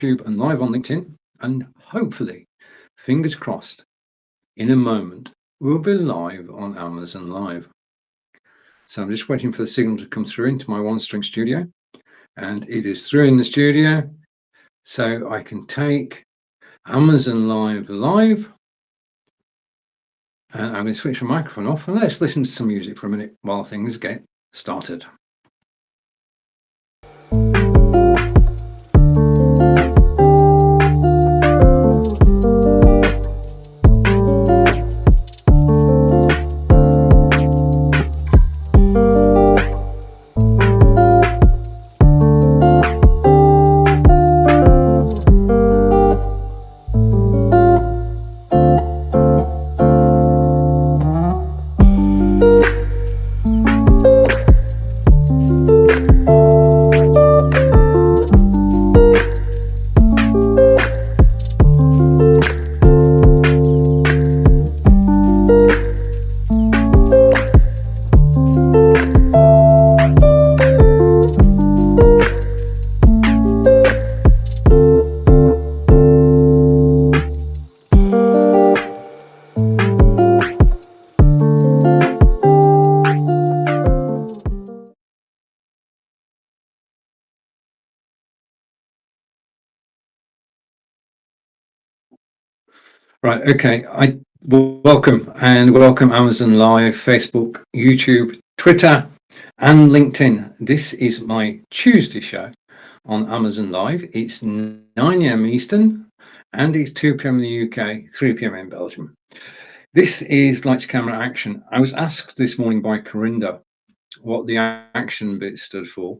YouTube and live on LinkedIn, and hopefully, fingers crossed, in a moment, we'll be live on Amazon Live. So I'm just waiting for the signal to come through into my OneString studio, and it is through in the studio, so I can take Amazon Live live. And I'm going to switch the microphone off and let's listen to some music for a minute while things get started. Right, okay. Welcome Amazon Live, Facebook, YouTube, Twitter, and LinkedIn. This is my Tuesday show on Amazon Live. It's 9 AM Eastern, and it's 2 PM in the UK, 3 PM in Belgium. This is Lights, Camera, Action. I was asked this morning by Corinda what the action bit stood for,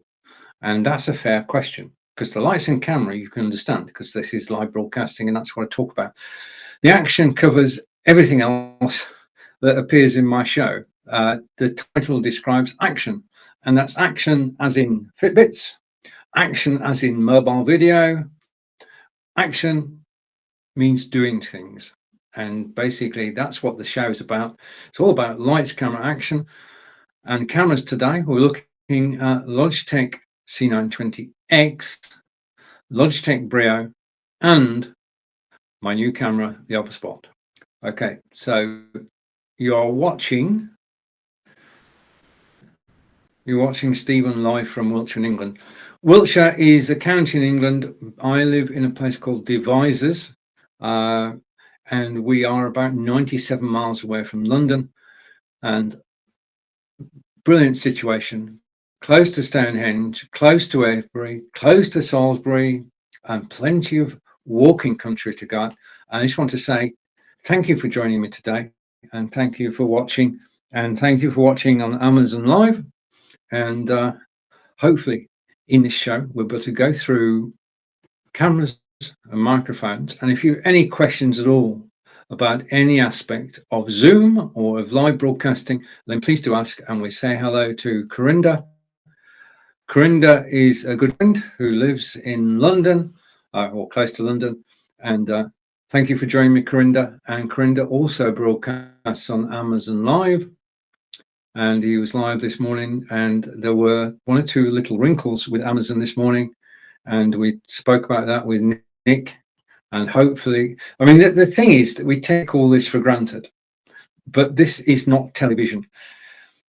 and that's a fair question, because the lights and camera you can understand, because this is live broadcasting, and that's what I talk about. The action covers everything else that appears in my show. The title describes action, and that's action as in Fitbits, action as in mobile video. Action means doing things, and basically that's what the show is about. It's all about lights, camera, action. And cameras today, we're looking at Logitech C920X, Logitech Brio, and my new camera, the Alphaspot. Okay, so you're watching Stephen live from Wiltshire in England. Wiltshire is a county in England. I live in a place called Devizes, and we are about 97 miles away from London. And brilliant situation, close to Stonehenge, close to Avebury, close to Salisbury, and plenty of walking country to go. I just want to say thank you for joining me today, and thank you for watching, and thank you for watching on Amazon Live. And hopefully in this show we're able to go through cameras and microphones, and if you have any questions at all about any aspect of Zoom or of live broadcasting, then please do ask. And we say hello to Corinda. Corinda is a good friend who lives in London, or close to London, and thank you for joining me, Corinda. And Corinda also broadcasts on Amazon Live, and he was live this morning, and there were one or two little wrinkles with Amazon this morning, and we spoke about that with Nick. And hopefully, I mean, the thing is that we take all this for granted, but this is not television.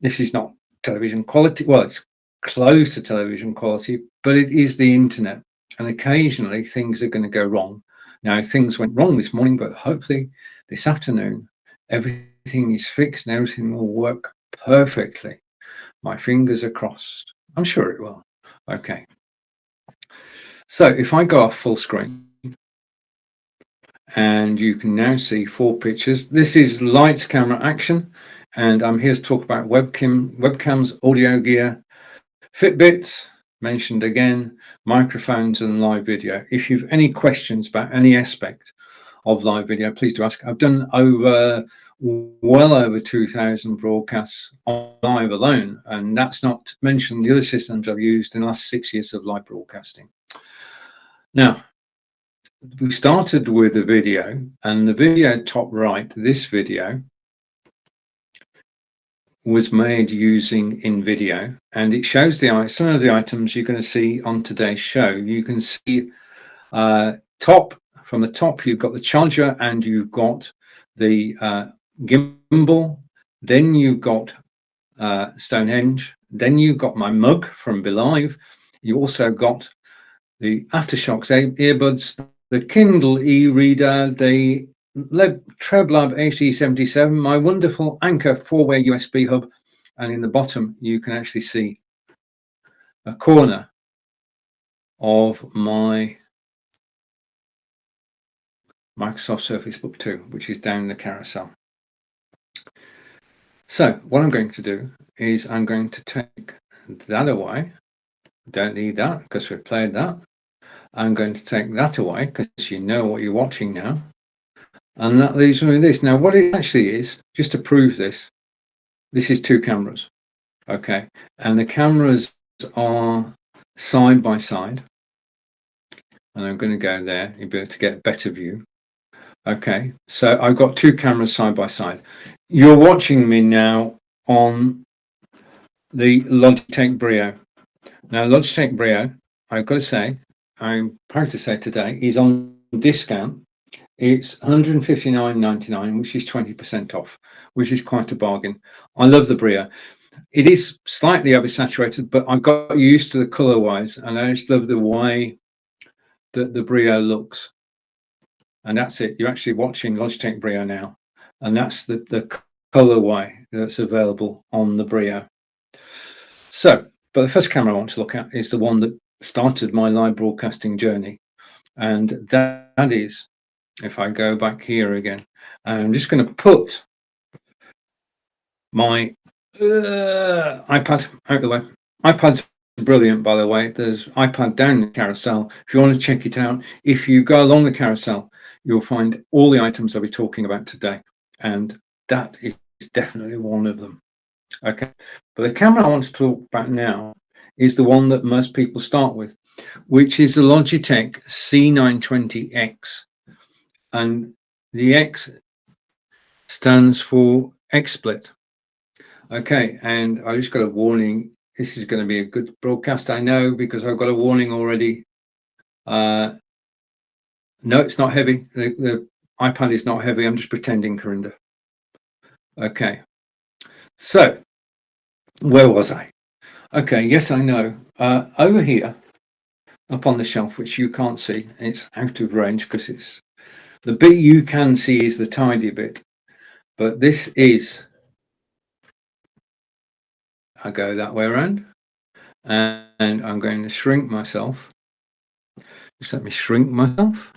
This is not television quality. Well, it's close to television quality, but it is the internet, and occasionally things are going to go wrong. Now, things went wrong this morning, but hopefully this afternoon everything is fixed and everything will work perfectly. My fingers are crossed. I'm sure it will. Okay. So if I go off full screen, and you can now see 4 pictures. This is Lights, Camera, Action, and I'm here to talk about webcams, audio gear, Fitbits, mentioned again, microphones, and live video. If you've any questions about any aspect of live video, please do ask. I've done well over 2,000 broadcasts on live alone, and that's not to mention the other systems I've used in the last 6 years of live broadcasting. Now, we started with a video, and the video top right, this video was made using InVideo, and it shows some of the items you're going to see on today's show. You can see From the top, you've got the charger and you've got the gimbal. Then you've got Stonehenge. Then you've got my mug from Belive. You also got the Aftershokz earbuds, the Kindle e-reader, the TrebLab HD77, my wonderful Anker 4-way USB hub, and in the bottom you can actually see a corner of my Microsoft Surface Book 2, which is down the carousel. So what I'm going to do is I'm going to take that away. Don't need that because we've played that. I'm going to take that away because you know what you're watching now. And that leaves me with this. Now, what it actually is, just to prove this is two cameras. Okay. And the cameras are side by side. And I'm going to go there. You'll be able to get a better view. Okay. So I've got two cameras side by side. You're watching me now on the Logitech Brio. Now, Logitech Brio, I've got to say, I'm proud to say today, is on discount. It's $159.99, which is 20% off, which is quite a bargain. I love the Brio. It is slightly oversaturated, but I got used to the color wise, and I just love the way that the Brio looks. And that's it. You're actually watching Logitech Brio now, and that's the colorway that's available on the Brio. So, but the first camera I want to look at is the one that started my live broadcasting journey, and that is, if I go back here again, I'm just going to put my iPad out of the way. iPad's brilliant, by the way. There's iPad down the carousel. If you want to check it out, if you go along the carousel, you'll find all the items I'll be talking about today, and that is definitely one of them. Okay, but the camera I want to talk about now is the one that most people start with, which is the Logitech C920X, and the X stands for XSplit. Okay, and I just got a warning. This is going to be a good broadcast, I know, because I've got a warning already. No, it's not heavy. The iPad is not heavy. I'm just pretending, Corinda. Okay, so where was I? Okay, yes, I know. Over here, up on the shelf, which you can't see, it's out of range because it's the bit you can see is the tidy bit, but this is. I go that way around, and I'm going to shrink myself. Just let me shrink myself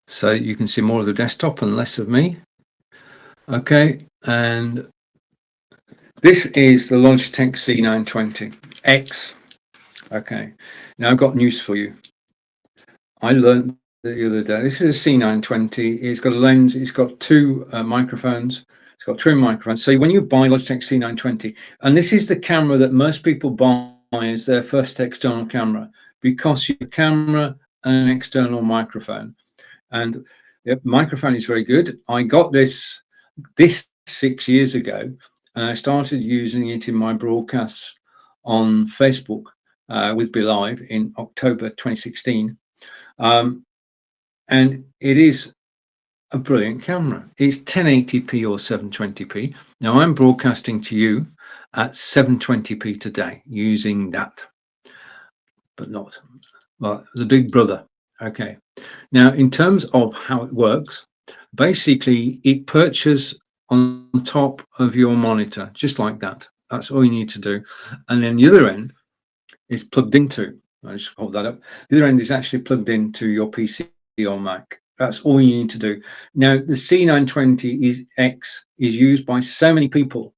so you can see more of the desktop and less of me. Okay, and this is the Logitech C920X. Okay, now I've got news for you. I learned the other day, this is a C920. It's got a lens, it's got two microphones, it's got trim microphones. So when you buy Logitech C920, and this is the camera that most people buy as their first external camera, because your camera and an external microphone. And the microphone is very good. I got this 6 years ago, and I started using it in my broadcasts on Facebook with Belive in October 2016. And it is a brilliant camera. It's 1080p or 720p. Now I'm broadcasting to you at 720p today using that, but not, well, the big brother. Okay. Now, in terms of how it works, basically it perches on top of your monitor, just like that. That's all you need to do. And then the other end is plugged into, I just hold that up. The other end is actually plugged into your PC or Mac. That's all you need to do. Now, the C920X is used by so many people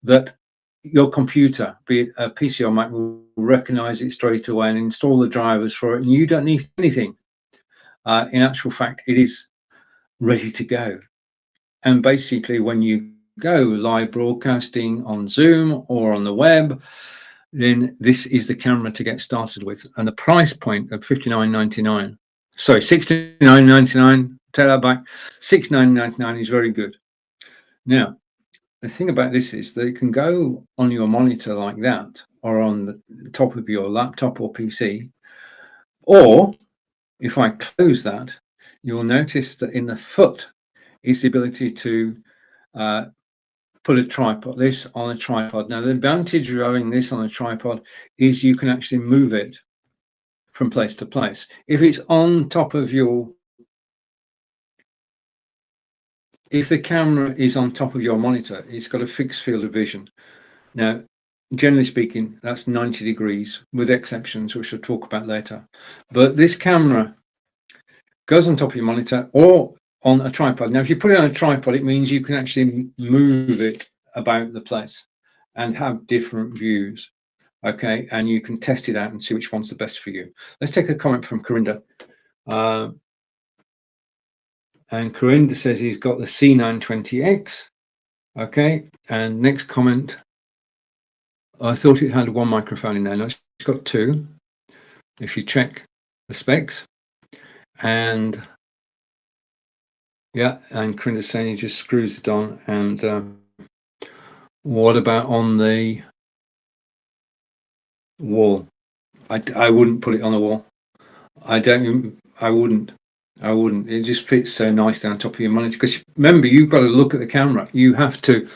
that your computer, be it a PC or Mac, will recognize it straight away and install the drivers for it. And you don't need anything. In actual fact, it is ready to go. And basically, when you go live broadcasting on Zoom or on the web, then this is the camera to get started with. And the price point of $59.99, sorry, $69.99, take that back, $69.99 is very good. Now, the thing about this is that it can go on your monitor like that, or on the top of your laptop or PC, or If I close that, you'll notice that in the foot is the ability to put a tripod, this on a tripod. Now, the advantage of having this on a tripod is you can actually move it from place to place. If it's on top of your, if the camera is on top of your monitor, it's got a fixed field of vision. Now, generally speaking, that's 90 degrees, with exceptions, which I'll talk about later. But this camera goes on top of your monitor or on a tripod. Now, if you put it on a tripod, it means you can actually move it about the place and have different views. Okay, and you can test it out and see which one's the best for you. Let's take a comment from Corinda. And Corinda says he's got the C920X. Okay, and next comment. I thought it had one microphone in there. No, it's got two. If you check the specs, and yeah, and Corinda's saying he just screws it on. And what about on the wall? I wouldn't put it on the wall. I wouldn't. It just fits so nicely on top of your monitor. Because remember, you've got to look at the camera. You have to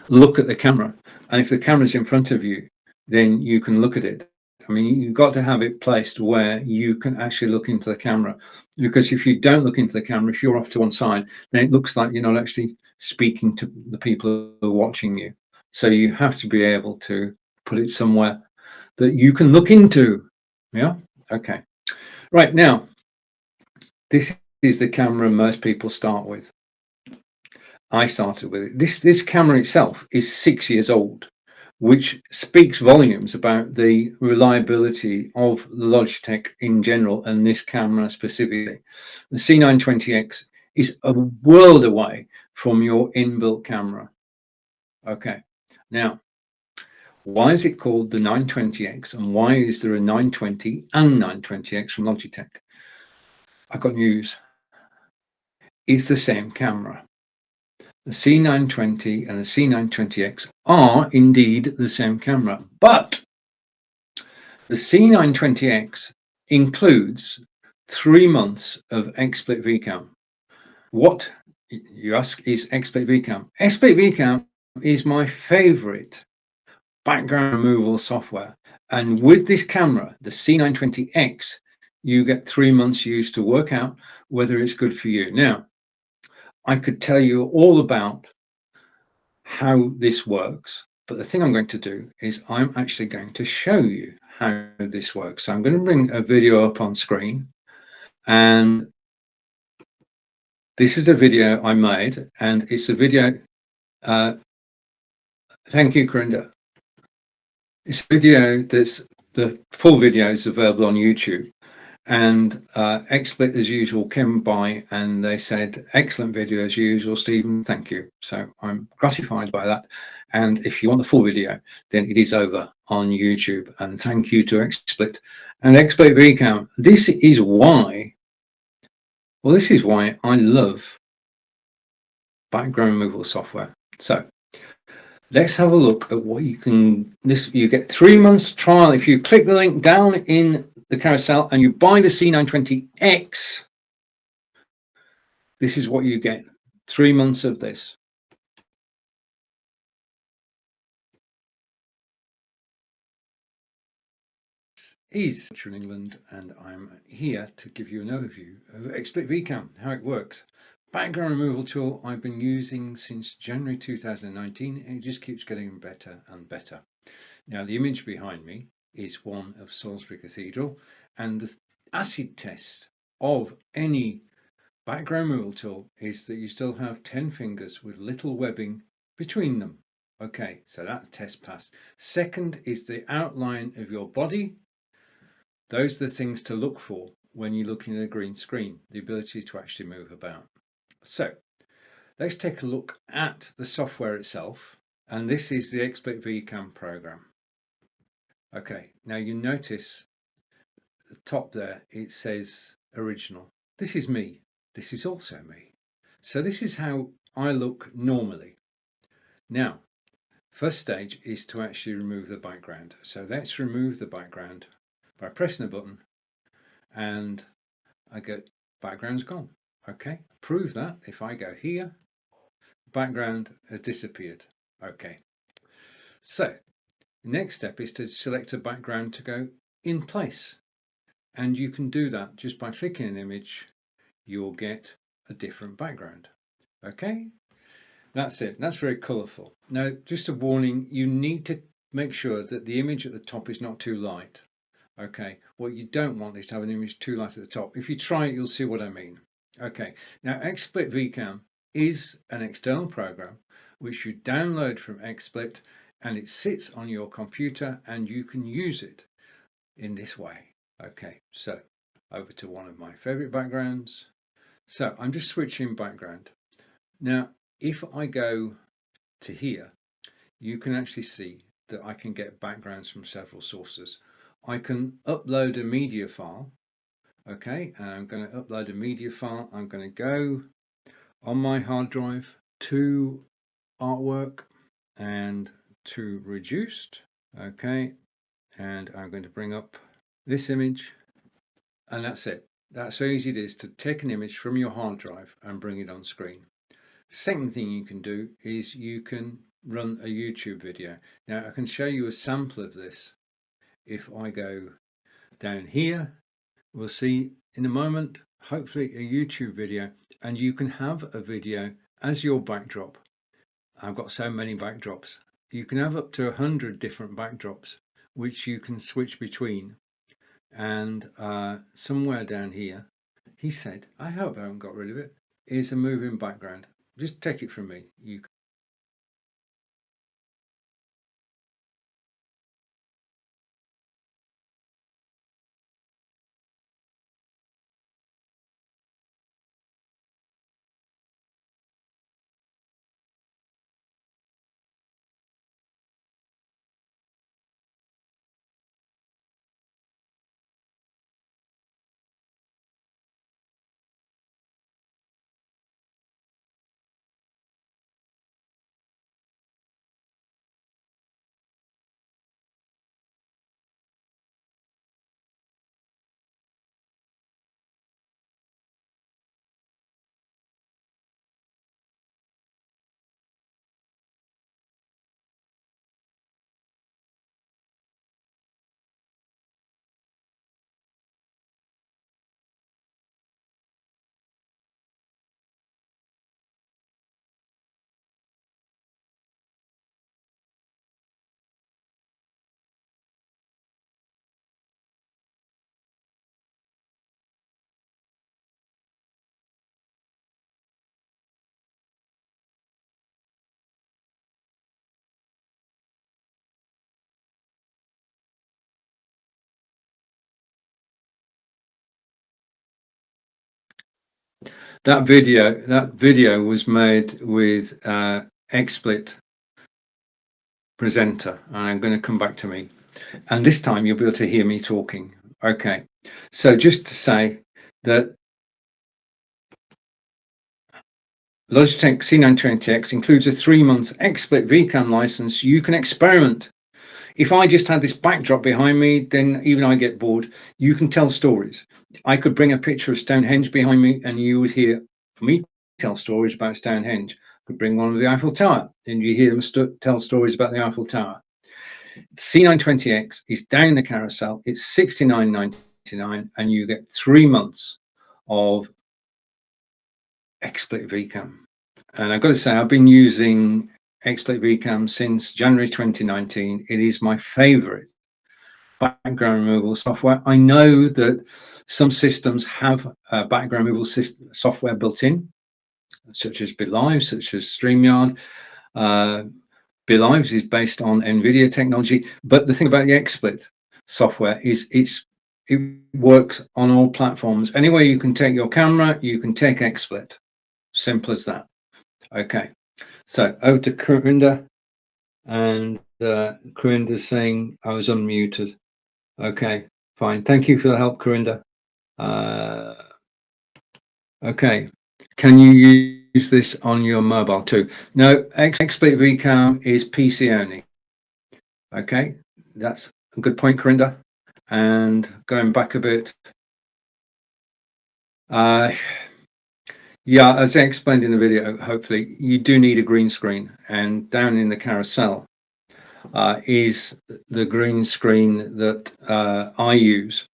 look at the camera. And if the camera's in front of you, then you can look at it. I mean, you've got to have it placed where you can actually look into the camera. Because if you don't look into the camera, if you're off to one side, then it looks like you're not actually speaking to the people who are watching you. So you have to be able to put it somewhere that you can look into. Yeah. Okay. Right now, this is the camera most people start with. I started with it. This camera itself is 6 years old, which speaks volumes about the reliability of Logitech in general and this camera specifically. The C920X is a world away from your inbuilt camera. Okay, now, why is it called the 920X and why is there a 920 and 920X from Logitech? I've got news. It's the same camera. The C920 and the C920X are indeed the same camera, but the C920X includes 3 months of XSplit VCam. What, you ask, is XSplit VCam? XSplit VCam is my favorite background removal software. And with this camera, the C920X, you get 3 months use to work out whether it's good for you. Now, I could tell you all about how this works, but the thing I'm going to do is I'm actually going to show you how this works. So I'm going to bring a video up on screen, and this is a video I made, and it's a video. Thank you, Corinda. It's a video that's the full video is available on YouTube. And XSplit, as usual, came by and they said, excellent video as usual, Stephen, thank you. So I'm gratified by that. And if you want the full video, then it is over on YouTube. And thank you to XSplit and XSplit VCam. This is why I love background removal software. So let's have a look at what you can, you get 3 months trial. If you click the link down in the carousel and you buy the C920X, this is what you get. 3 months of this. Is in England, and I'm here to give you an overview of XSplit VCam, how it works. Background removal tool I've been using since January 2019, and it just keeps getting better and better. Now, the image behind me is one of Salisbury Cathedral, and the acid test of any background removal tool is that you still have 10 fingers with little webbing between them. Okay, so that test passed. Second is the outline of your body. Those are the things to look for when you're looking at a green screen, the ability to actually move about. So let's take a look at the software itself, and this is the XSplit VCam program. Okay, now you notice at the top there it says original. This is me. This is also me. So this is how I look normally. Now, first stage is to actually remove the background. So let's remove the background by pressing a button, and I go, background's gone. Okay, prove that. If I go here, background has disappeared. Okay, so next step is to select a background to go in place. And you can do that just by clicking an image, you'll get a different background. Okay, that's it. That's very colorful. Now, just a warning, you need to make sure that the image at the top is not too light. Okay, what you don't want is to have an image too light at the top. If you try it, you'll see what I mean. Okay, now XSplit VCam is an external program which you download from XSplit, and it sits on your computer and you can use it in this way. Okay, so over to one of my favorite backgrounds. So I'm just switching background. Now, if I go to here, you can actually see that I can get backgrounds from several sources. I can upload a media file. Okay, and I'm going to upload a media file. I'm going to go on my hard drive to artwork and to reduced. Okay, and I'm going to bring up this image, and that's it. That's how easy it is to take an image from your hard drive and bring it on screen. Second thing you can do is you can run a YouTube video. Now I can show you a sample of this. If I go down here, we'll see in a moment, hopefully a YouTube video, and you can have a video as your backdrop. I've got so many backdrops. You can have up to 100 different backdrops, which you can switch between. And somewhere down here, he said, I hope I haven't got rid of it, is a moving background. Just take it from me. That video was made with XSplit presenter, and I'm going to come back to me. And this time you'll be able to hear me talking. Okay, so just to say that Logitech C920X includes a 3-month XSplit VCam license. You can experiment. If I just had this backdrop behind me, then even I get bored. You can tell stories. I could bring a picture of Stonehenge behind me and you would hear me tell stories about Stonehenge. I could bring one of the Eiffel Tower and you hear them tell stories about the Eiffel Tower. C920X is down the carousel. It's $69.99 and you get 3 months of XSplit VCam. And I've got to say, I've been using XSplit VCam since January 2019. It is my favorite background removal software. I know that some systems have background removal software built in, such as BeLive, such as StreamYard. BeLive is based on NVIDIA technology, but the thing about the XSplit software is it works on all platforms. Anywhere you can take your camera, you can take XSplit. Simple as that. Okay, so over to Kurinder, and Kurinder's saying I was unmuted. Okay, fine. Thank you for the help, Kurinder. Okay, can you use this on your mobile too? No, XSplit VCam is PC only. Okay, that's a good point, Kurinder. And going back a bit, Uh, yeah, as I explained in the video, hopefully you do need a green screen, and down in the carousel is the green screen that I use.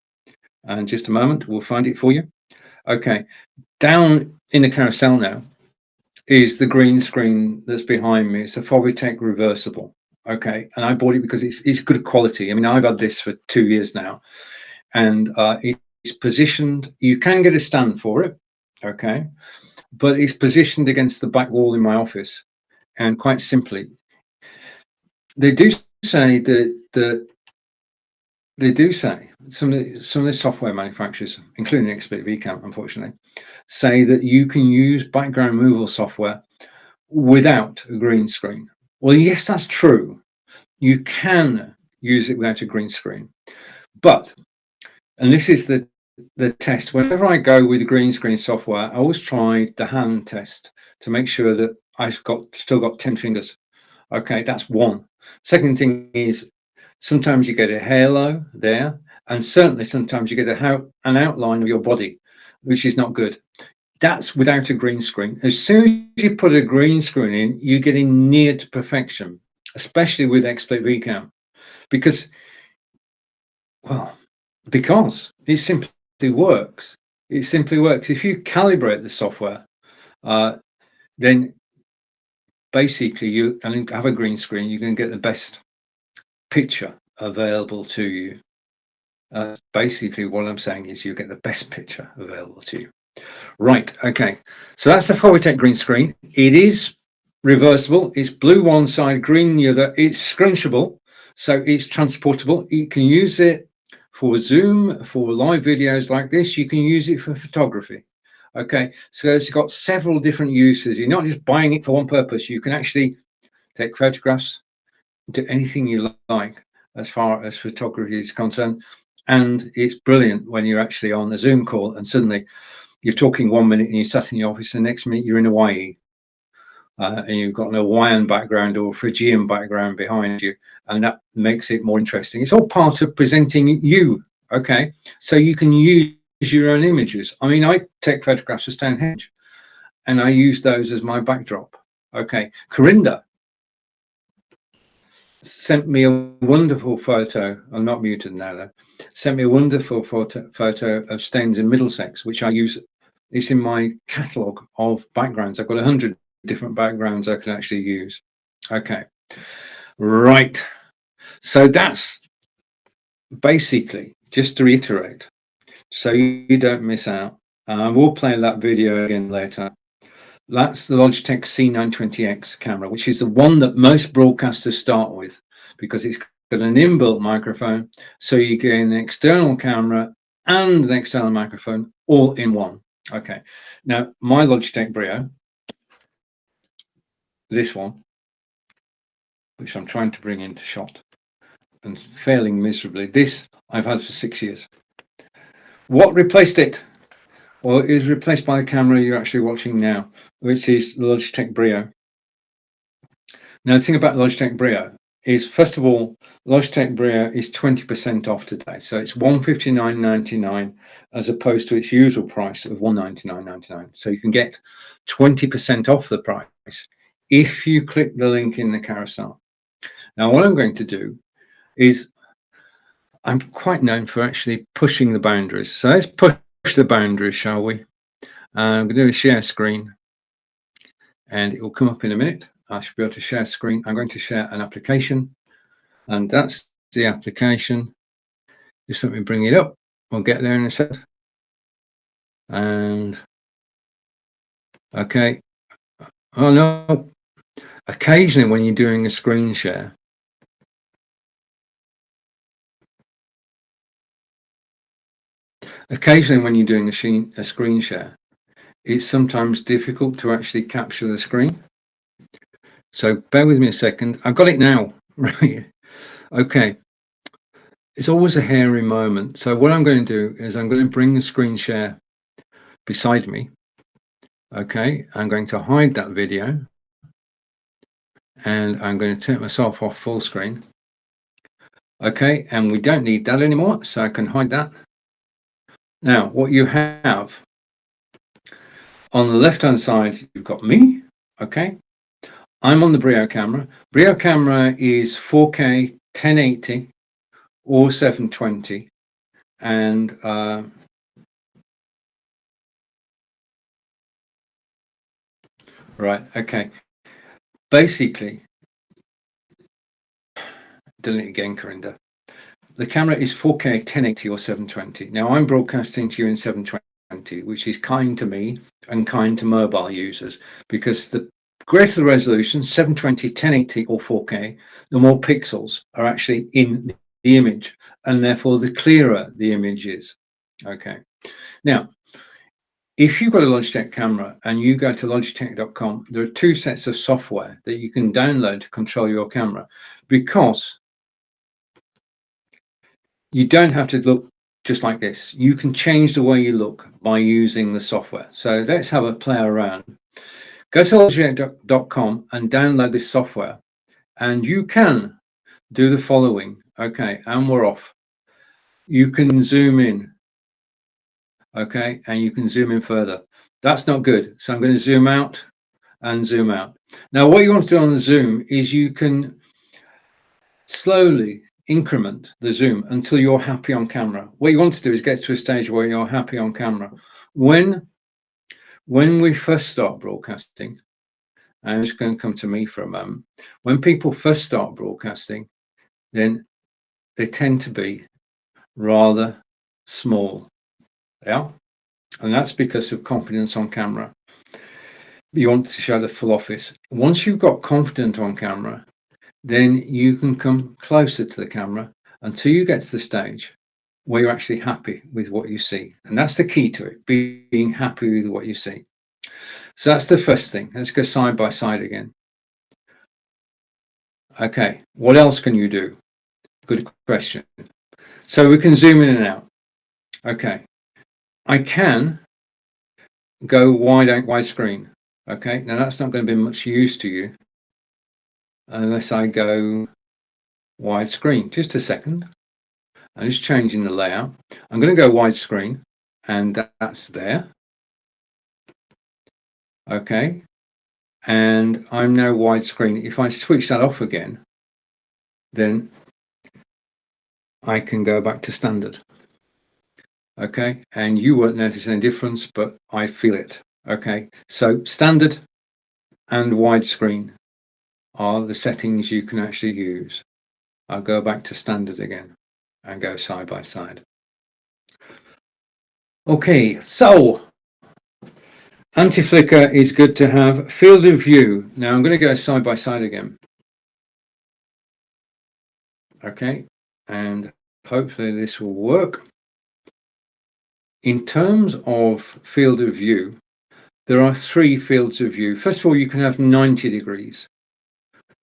And just a moment, we'll find it for you. Okay, down in the carousel now is the green screen that's behind me. It's a Fovitec reversible. Okay, and I bought it because it's good quality. I mean, I've had this for 2 years now, and it's positioned. You can get a stand for it, okay, but it's positioned against the back wall in my office. And quite simply, they do say that they do say some of the software manufacturers, including Expert VCAM, unfortunately, say that you can use background removal software without a green screen. Well, yes, that's true. You can use it without a green screen, but, and this is the test, whenever I go with green screen software, I always try the hand test to make sure that I've still got 10 fingers. Okay, that's one. Second thing is sometimes you get a halo there, and certainly sometimes you get an outline of your body, which is not good. That's without a green screen. As soon as you put a green screen in, you're getting near to perfection, especially with XSplit VCAM, because, well, because it simply works. It simply works. If you calibrate the software, then basically you and have a green screen, you can get the best picture available to you. Basically what I'm saying is you get the best picture available to you. Right, okay, so that's the Fovitec green screen. It is reversible. It's blue one side, green the other. It's scrunchable, so it's transportable. You can use it for Zoom, for live videos like this. You can use it for photography. Okay, so it's got several different uses. You're not just buying it for one purpose. You can actually take photographs, do anything you like as far as photography is concerned. And it's brilliant when you're actually on a Zoom call and suddenly you're talking 1 minute and you're sat in the office, the next minute you're in Hawaii, and you've got an Hawaiian background or Fijian background behind you, and that makes it more interesting. It's all part of presenting you, okay? So you can use your own images. I mean, I take photographs of Stonehenge, and I use those as my backdrop. Okay, Corinda sent me a wonderful photo. I'm not muted now, though. Sent me a wonderful photo of Staines in Middlesex, which I use. It's in my catalogue of backgrounds. I've got 100 different backgrounds I can actually use. Okay, right. So that's basically, just to reiterate, so you don't miss out. We'll play that video again later. That's the Logitech C920X camera, which is the one that most broadcasters start with because it's got an inbuilt microphone. So you get an external camera and an external microphone all in one. Okay, now my Logitech Brio, this one, which I'm trying to bring into shot and failing miserably, this I've had for 6 years. What replaced it? Well, it is replaced by the camera you're actually watching now, which is the Logitech Brio. Now, the thing about Logitech Brio is, first of all, Logitech Brio is 20% off today. So it's $159.99 as opposed to its usual price of $199.99. So you can get 20% off the price if you click the link in the carousel. Now, what I'm going to do is, I'm quite known for actually pushing the boundaries. So let's push the boundaries, shall we? I'm going to do a share screen and it will come up in a minute. I should be able to share screen. I'm going to share an application, and that's the application. Just let me bring it up. We'll get there in a sec. And okay. Oh no. Occasionally when you're doing a screen share, a screen share, it's sometimes difficult to actually capture the screen. So bear with me a second. I've got it now. Right. Okay. It's always a hairy moment. So what I'm going to do is I'm going to bring the screen share beside me. Okay, I'm going to hide that video and I'm going to turn myself off full screen. Okay, and we don't need that anymore, so I can hide that. Now, what you have On the left hand side, you've got me. Okay, I'm on the Brio camera. Brio camera is 4K 1080 or 720, and right, okay. Basically, delete again, Corinda. The camera is 4K 1080 or 720. Now I'm broadcasting to you in 720, which is kind to me and kind to mobile users, because the greater the resolution, 720, 1080 or 4K, the more pixels are actually in the image, and therefore the clearer the image is. Okay. Now, if you've got a Logitech camera and you go to logitech.com, there are two sets of software that you can download to control your camera, because you don't have to look just like this. You can change the way you look by using the software. So let's have a play around. Go to logitech.com and download this software, and you can do the following. Okay, and we're off. You can zoom in. Okay, and you can zoom in further. That's not good. So I'm going to zoom out and zoom out. Now, what you want to do on the zoom is you can slowly increment the zoom until you're happy on camera. What you want to do is get to a stage where you're happy on camera. When we first start broadcasting, and it's going to come to me for a moment, when people first start broadcasting, then they tend to be rather small. Yeah, and that's because of confidence on camera. You want to show the full office. Once you've got confidence on camera, then you can come closer to the camera until you get to the stage where you're actually happy with what you see. And that's the key to it, being happy with what you see. So that's the first thing. Let's go side by side again. Okay, what else can you do? Good question. So we can zoom in and out. Okay, I can go widescreen. Okay, now that's not going to be much use to you unless I go widescreen. Just a second. I'm just changing the layout. I'm going to go widescreen, and that's there. Okay, and I'm now widescreen. If I switch that off again, then I can go back to standard. Okay, and you won't notice any difference, but I feel it. Okay, so standard and widescreen are the settings you can actually use. I'll go back to standard again and go side by side. Okay, so anti-flicker is good to have. Field of view. Now I'm going to go side by side again. Okay, and hopefully this will work. In terms of field of view, there are three fields of view. First of all, you can have 90 degrees.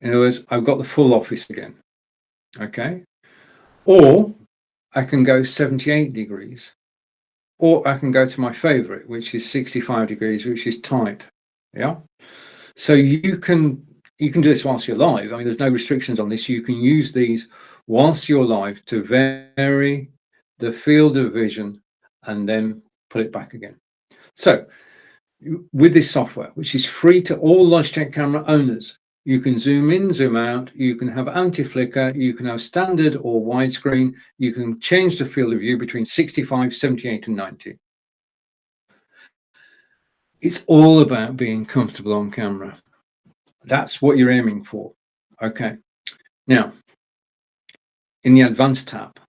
In other words, I've got the full office again. Okay, or I can go 78 degrees, or I can go to my favorite, which is 65 degrees, which is tight. Yeah, so you can do this whilst you're live. I mean, there's no restrictions on this. You can use these whilst you're live to vary the field of vision and then put it back again. So with this software, which is free to all Logitech camera owners, you can zoom in, zoom out, you can have anti-flicker, you can have standard or widescreen, you can change the field of view between 65, 78 and 90. It's all about being comfortable on camera. That's what you're aiming for. Okay. Now, in the advanced tab,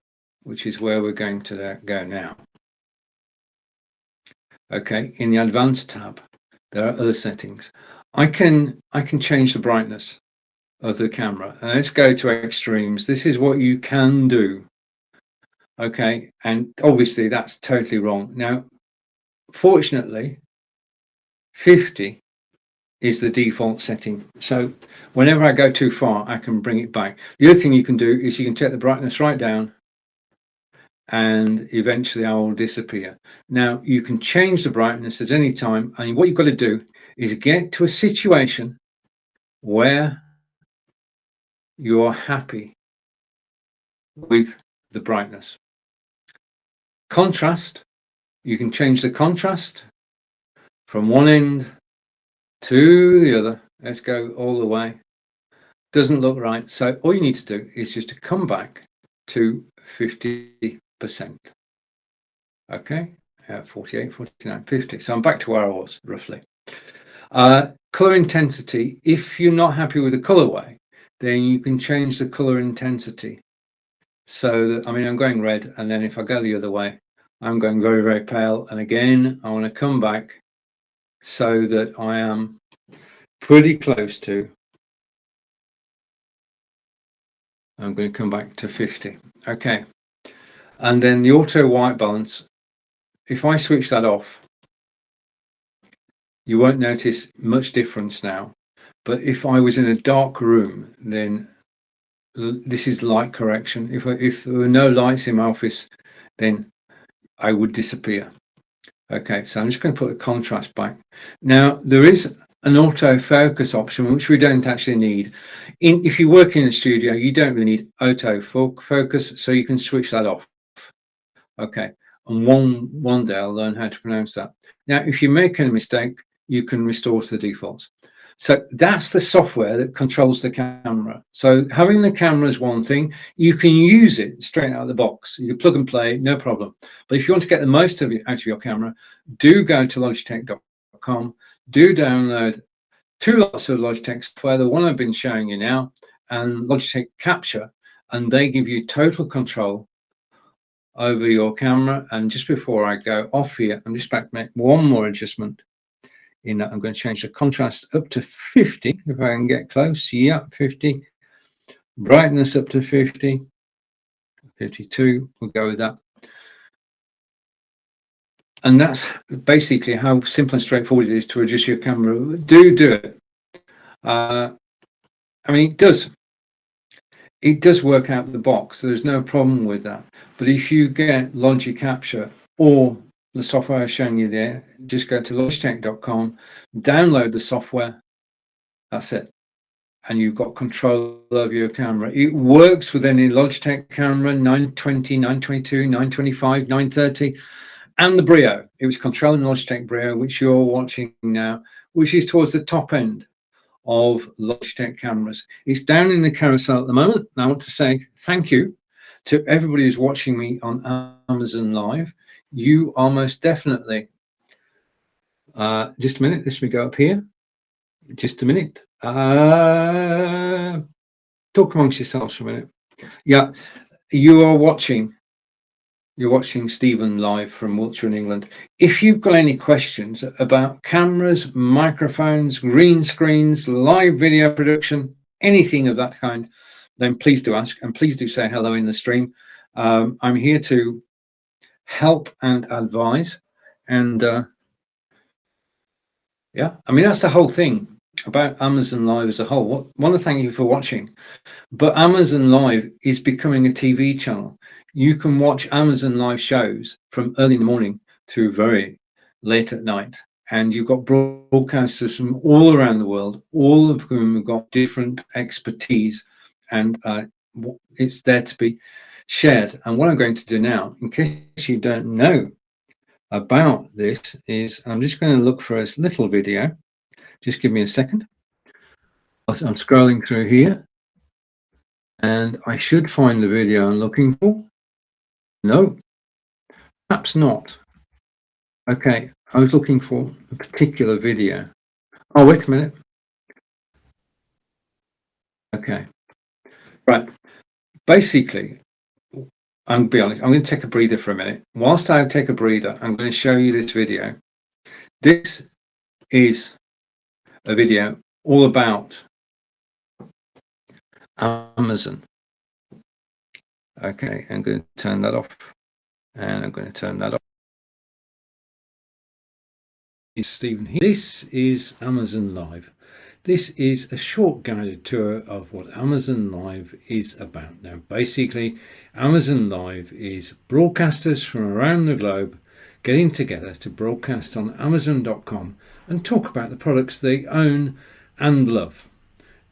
which is where we're going to go now. Okay, in the advanced tab, there are other settings. I can change the brightness of the camera. And let's go to extremes. This is what you can do. Okay, and obviously that's totally wrong. Now, fortunately, 50 is the default setting. So whenever I go too far, I can bring it back. The other thing you can do is you can take the brightness right down, and eventually I will disappear. Now you can change the brightness at any time, and what you've got to do is get to a situation where you're happy with the brightness. Contrast, you can change the contrast from one end to the other. Let's go all the way. Doesn't look right. So all you need to do is just to come back to 50%. Okay, 48, 49, 50. So I'm back to where I was roughly. Color intensity. If you're not happy with the colorway, then you can change the color intensity. So that, I mean, I'm going red, and then if I go the other way, I'm going very, very pale. And again, I want to come back so that I am pretty close to, I'm going to come back to 50. Okay. And then the auto white balance, if I switch that off, you won't notice much difference now. But if I was in a dark room, then this is light correction. If there were no lights in my office, then I would disappear. Okay, so I'm just going to put the contrast back. Now, there is an autofocus option, which we don't actually need. If you work in a studio, you don't really need autofocus, so you can switch that off. Okay, and one day I'll learn how to pronounce that. Now, if you make a mistake, you can restore to the defaults. So that's the software that controls the camera. So having the camera is one thing. You can use it straight out of the box. You can plug and play, no problem. But if you want to get the most of it out of your camera, do go to logitech.com, do download 2 lots of Logitech software, the one I've been showing you now, and Logitech Capture, and they give you total control over your camera. And just before I go off here, I'm just about to make one more adjustment. In that, I'm going to change the contrast up to 50 if I can get close. Yeah, 50. Brightness up to 50. 52. We'll go with that. And that's basically how simple and straightforward it is to adjust your camera. Do it. I mean, it does work out the box. There's no problem with that. But if you get Logi Capture or the software I've shown you there, just go to logitech.com, download the software. That's it. And you've got control over your camera. It works with any Logitech camera, 920, 922, 925, 930, and the Brio. It was controlling Logitech Brio, which you're watching now, which is towards the top end of Logitech cameras. It's down in the carousel at the moment. And I want to say thank you to everybody who's watching me on Amazon Live. You are most definitely, just a minute, let me go up here, just a minute, talk amongst yourselves for a minute. Yeah, you're watching Stephen live from Wiltshire in England. If you've got any questions about cameras, microphones, green screens, live video production, anything of that kind, then please do ask, and please do say hello in the stream. I'm here to help and advise, and yeah, I mean, that's the whole thing about Amazon Live as a whole. I want to thank you for watching, but Amazon Live is becoming a TV channel. You can watch Amazon Live shows from early in the morning to very late at night, and you've got broadcasters from all around the world, all of whom have got different expertise, and it's there to be shared. And what I'm going to do now, in case you don't know about this, is I'm just going to look for a little video. Just give me a second. I'm scrolling through here, and I should find the video I'm looking for. No, perhaps not. Okay, I was looking for a particular video. Oh, wait a minute. Okay, right. Basically, I'm going to be honest, I'm going to take a breather for a minute. Whilst I take a breather, I'm going to show you this video. This is a video all about Amazon. Okay, I'm going to turn that off, and I'm going to turn that off. It's Stephen here. This is Amazon Live. This is a short guided tour of what Amazon Live is about. Now, basically, Amazon Live is broadcasters from around the globe getting together to broadcast on Amazon.com and talk about the products they own and love.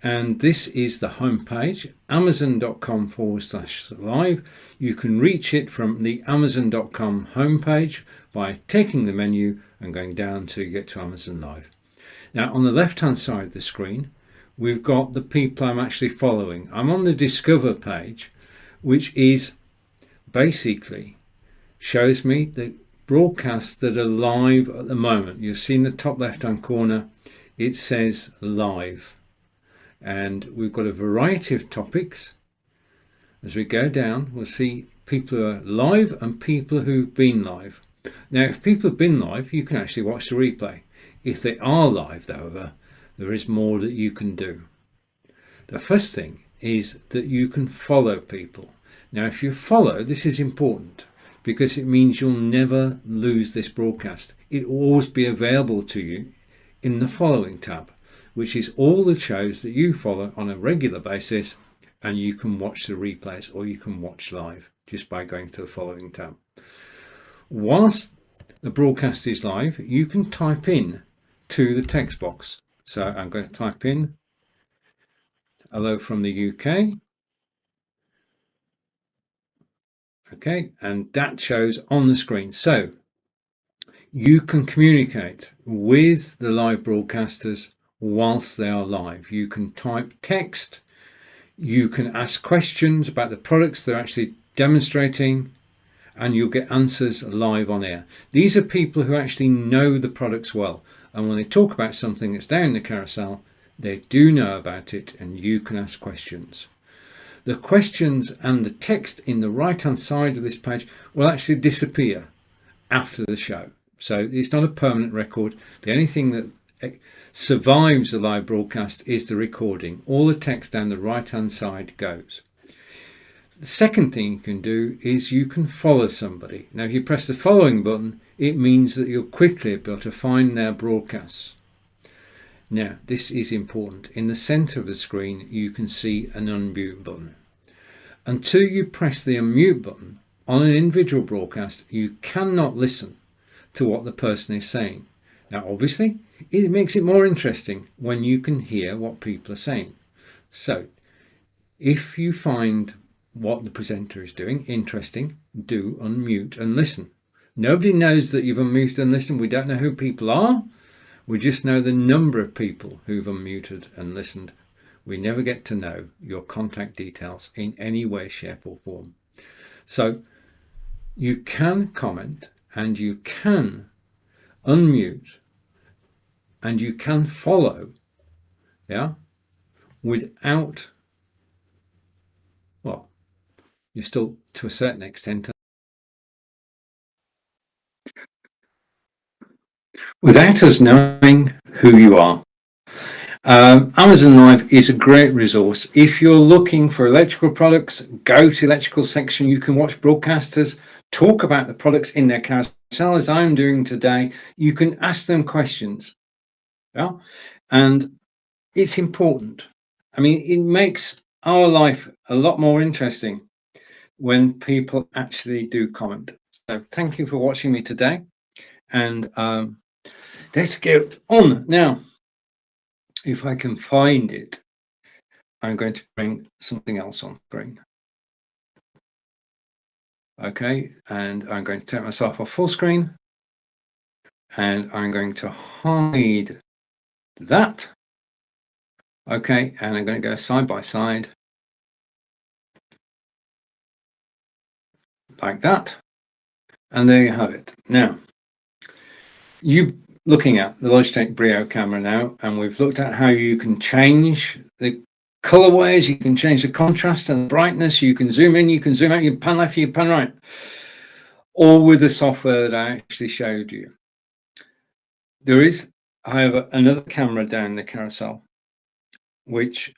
and this is the home page, amazon.com/live. You can reach it from the amazon.com homepage by taking the menu and going down to get to Amazon Live. Now on the left hand side of the screen we've got the people I'm actually following. I'm on the Discover page, which is basically shows me the broadcasts that are live at the moment. You'll see in the top left hand corner it says live, and we've got a variety of topics. As we go down we'll see people who are live and people who've been live. Now if people have been live you can actually watch the replay. If they are live, however, there is more that you can do. The first thing is that you can follow people. Now if you follow, this is important because it means you'll never lose this broadcast. It will always be available to you in the following tab, which is all the shows that you follow on a regular basis, and you can watch the replays or you can watch live just by going to the following tab. Whilst the broadcast is live, you can type in to the text box. So I'm going to type in hello from the UK. Okay, and that shows on the screen. So you can communicate with the live broadcasters whilst they are live. You can type text, you can ask questions about the products they're actually demonstrating, and you'll get answers live on air. These are people who actually know the products well, and when they talk about something that's down the carousel, they do know about it, and you can ask questions. The questions and the text in the right hand side of this page will actually disappear after the show, so it's not a permanent record. The only thing that survives the live broadcast is the recording. All the text down the right hand side goes. The second thing you can do is you can follow somebody. Now if you press the following button, it means that you'll quickly be able to find their broadcasts. Now this is important. In the center of the screen you can see an unmute button. Until you press the unmute button on an individual broadcast, you cannot listen to what the person is saying. Now obviously it makes it more interesting when you can hear what people are saying. So if you find what the presenter is doing interesting, do unmute and listen. Nobody knows that you've unmuted and listened. We don't know who people are. We just know the number of people who've unmuted and listened. We never get to know your contact details in any way, shape or form. So you can comment and you can unmute and you can follow, without, well, you're still to a certain extent without us knowing who you are. Amazon Live is a great resource. If you're looking for electrical products, go to the electrical section. You can watch broadcasters talk about the products in their carousel, as I'm doing today. You can ask them questions, and it's important. I mean, it makes our life a lot more interesting when people actually do comment. So thank you for watching me today, and let's get on now. If I can find it, I'm going to bring something else on screen. Okay, and I'm going to take myself off full screen, and I'm going to hide that. Okay, and I'm going to go side by side like that, and there you have it. Now you looking at the Logitech Brio camera now, and we've looked at how you can change the colorways, you can change the contrast and the brightness, you can zoom in, you can zoom out, you can pan left, you can pan right, all with the software that I actually showed you. There is, however, another camera down the carousel, which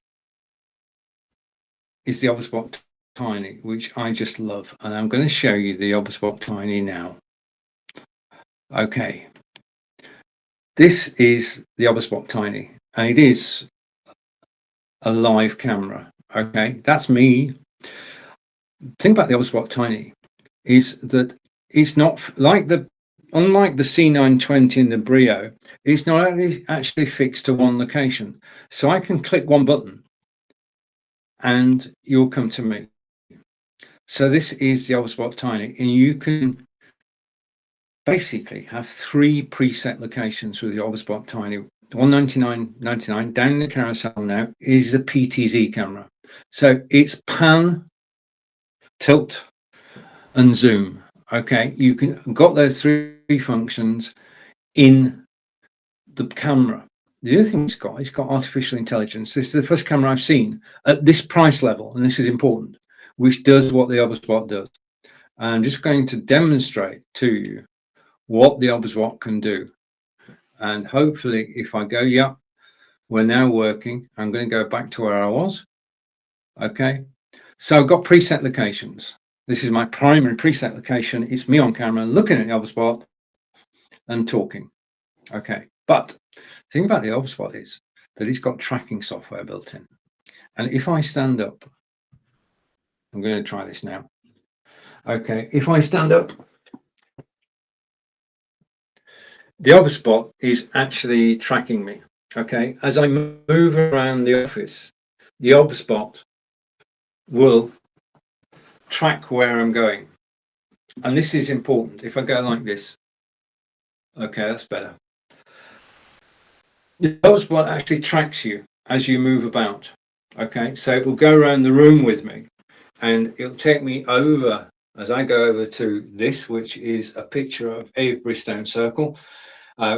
is the Obserspot Tiny, which I just love, and I'm going to show you the Obserspot Tiny now. Okay, this is the Obserspot Tiny, and it is a live camera. Okay, that's me. The thing about the Obserspot Tiny is that it's not like the unlike the C920 and the Brio, it's not actually fixed to one location. So I can click one button and you'll come to me. So this is the OBSBot Tiny, and you can basically have 3 preset locations with the OBSBot Tiny. 199.99 down in the carousel now is the PTZ camera. So it's pan, tilt, and zoom. Okay, you can got those 3 functions in the camera. The other thing it's got artificial intelligence. This is the first camera I've seen at this price level, and this is important, which does what the OBSBot does. I'm just going to demonstrate to you what the OBSBot can do. And hopefully, if I go, yeah, we're now working. I'm going to go back to where I was. Okay, so I've got preset locations. This is my primary preset location. It's me on camera looking at the OBSBot and talking. Okay, but the thing about the OBSBot is that it's got tracking software built in. And if I stand up, I'm going to try this now. Okay, if I stand up, the OBSBot is actually tracking me. Okay, as I move around the office, the OBSBot will track where I'm going. And this is important. If I go like this, okay, that's better. The OBSBot actually tracks you as you move about. Okay, so it will go around the room with me and it'll take me over as I go over to this, which is a picture of Avebury Stone Circle,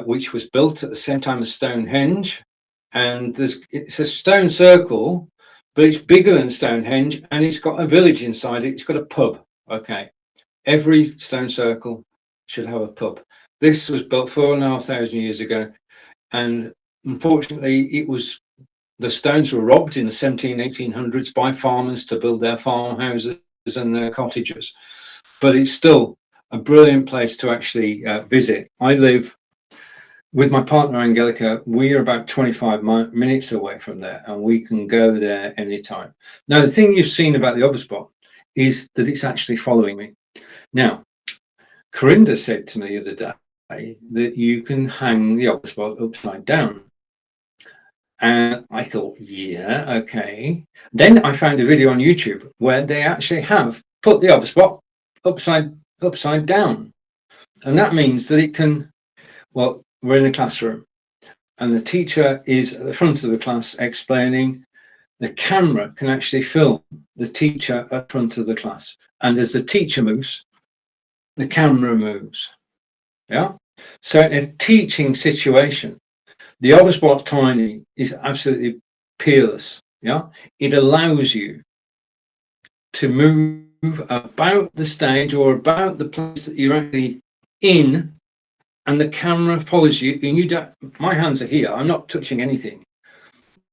which was built at the same time as Stonehenge. And it's a stone circle, but it's bigger than Stonehenge, and it's got a village inside it. It's got a pub. Okay, every stone circle should have a pub. This was built 4,500 years ago, and unfortunately, the stones were robbed in the 1800s by farmers to build their farmhouses and their cottages. But it's still a brilliant place to actually visit. I live with my partner Angelica. We are about 25 minutes away from there, and we can go there anytime. Now, the thing you've seen about the OBSBot is that it's actually following me. Now, Corinda said to me the other day that you can hang the OBSBot upside down. And I thought, yeah, okay. Then I found a video on YouTube where they actually have put the OBSBot upside down. And that means that it can, well, we're in a classroom and the teacher is at the front of the class explaining. The camera can actually film the teacher at the front of the class. And as the teacher moves, the camera moves. Yeah. So in a teaching situation, the OBSBot Tiny is absolutely peerless. Yeah, it allows you to move about the stage or about the place that you're actually in, and the camera follows you. And you don't. My hands are here. I'm not touching anything.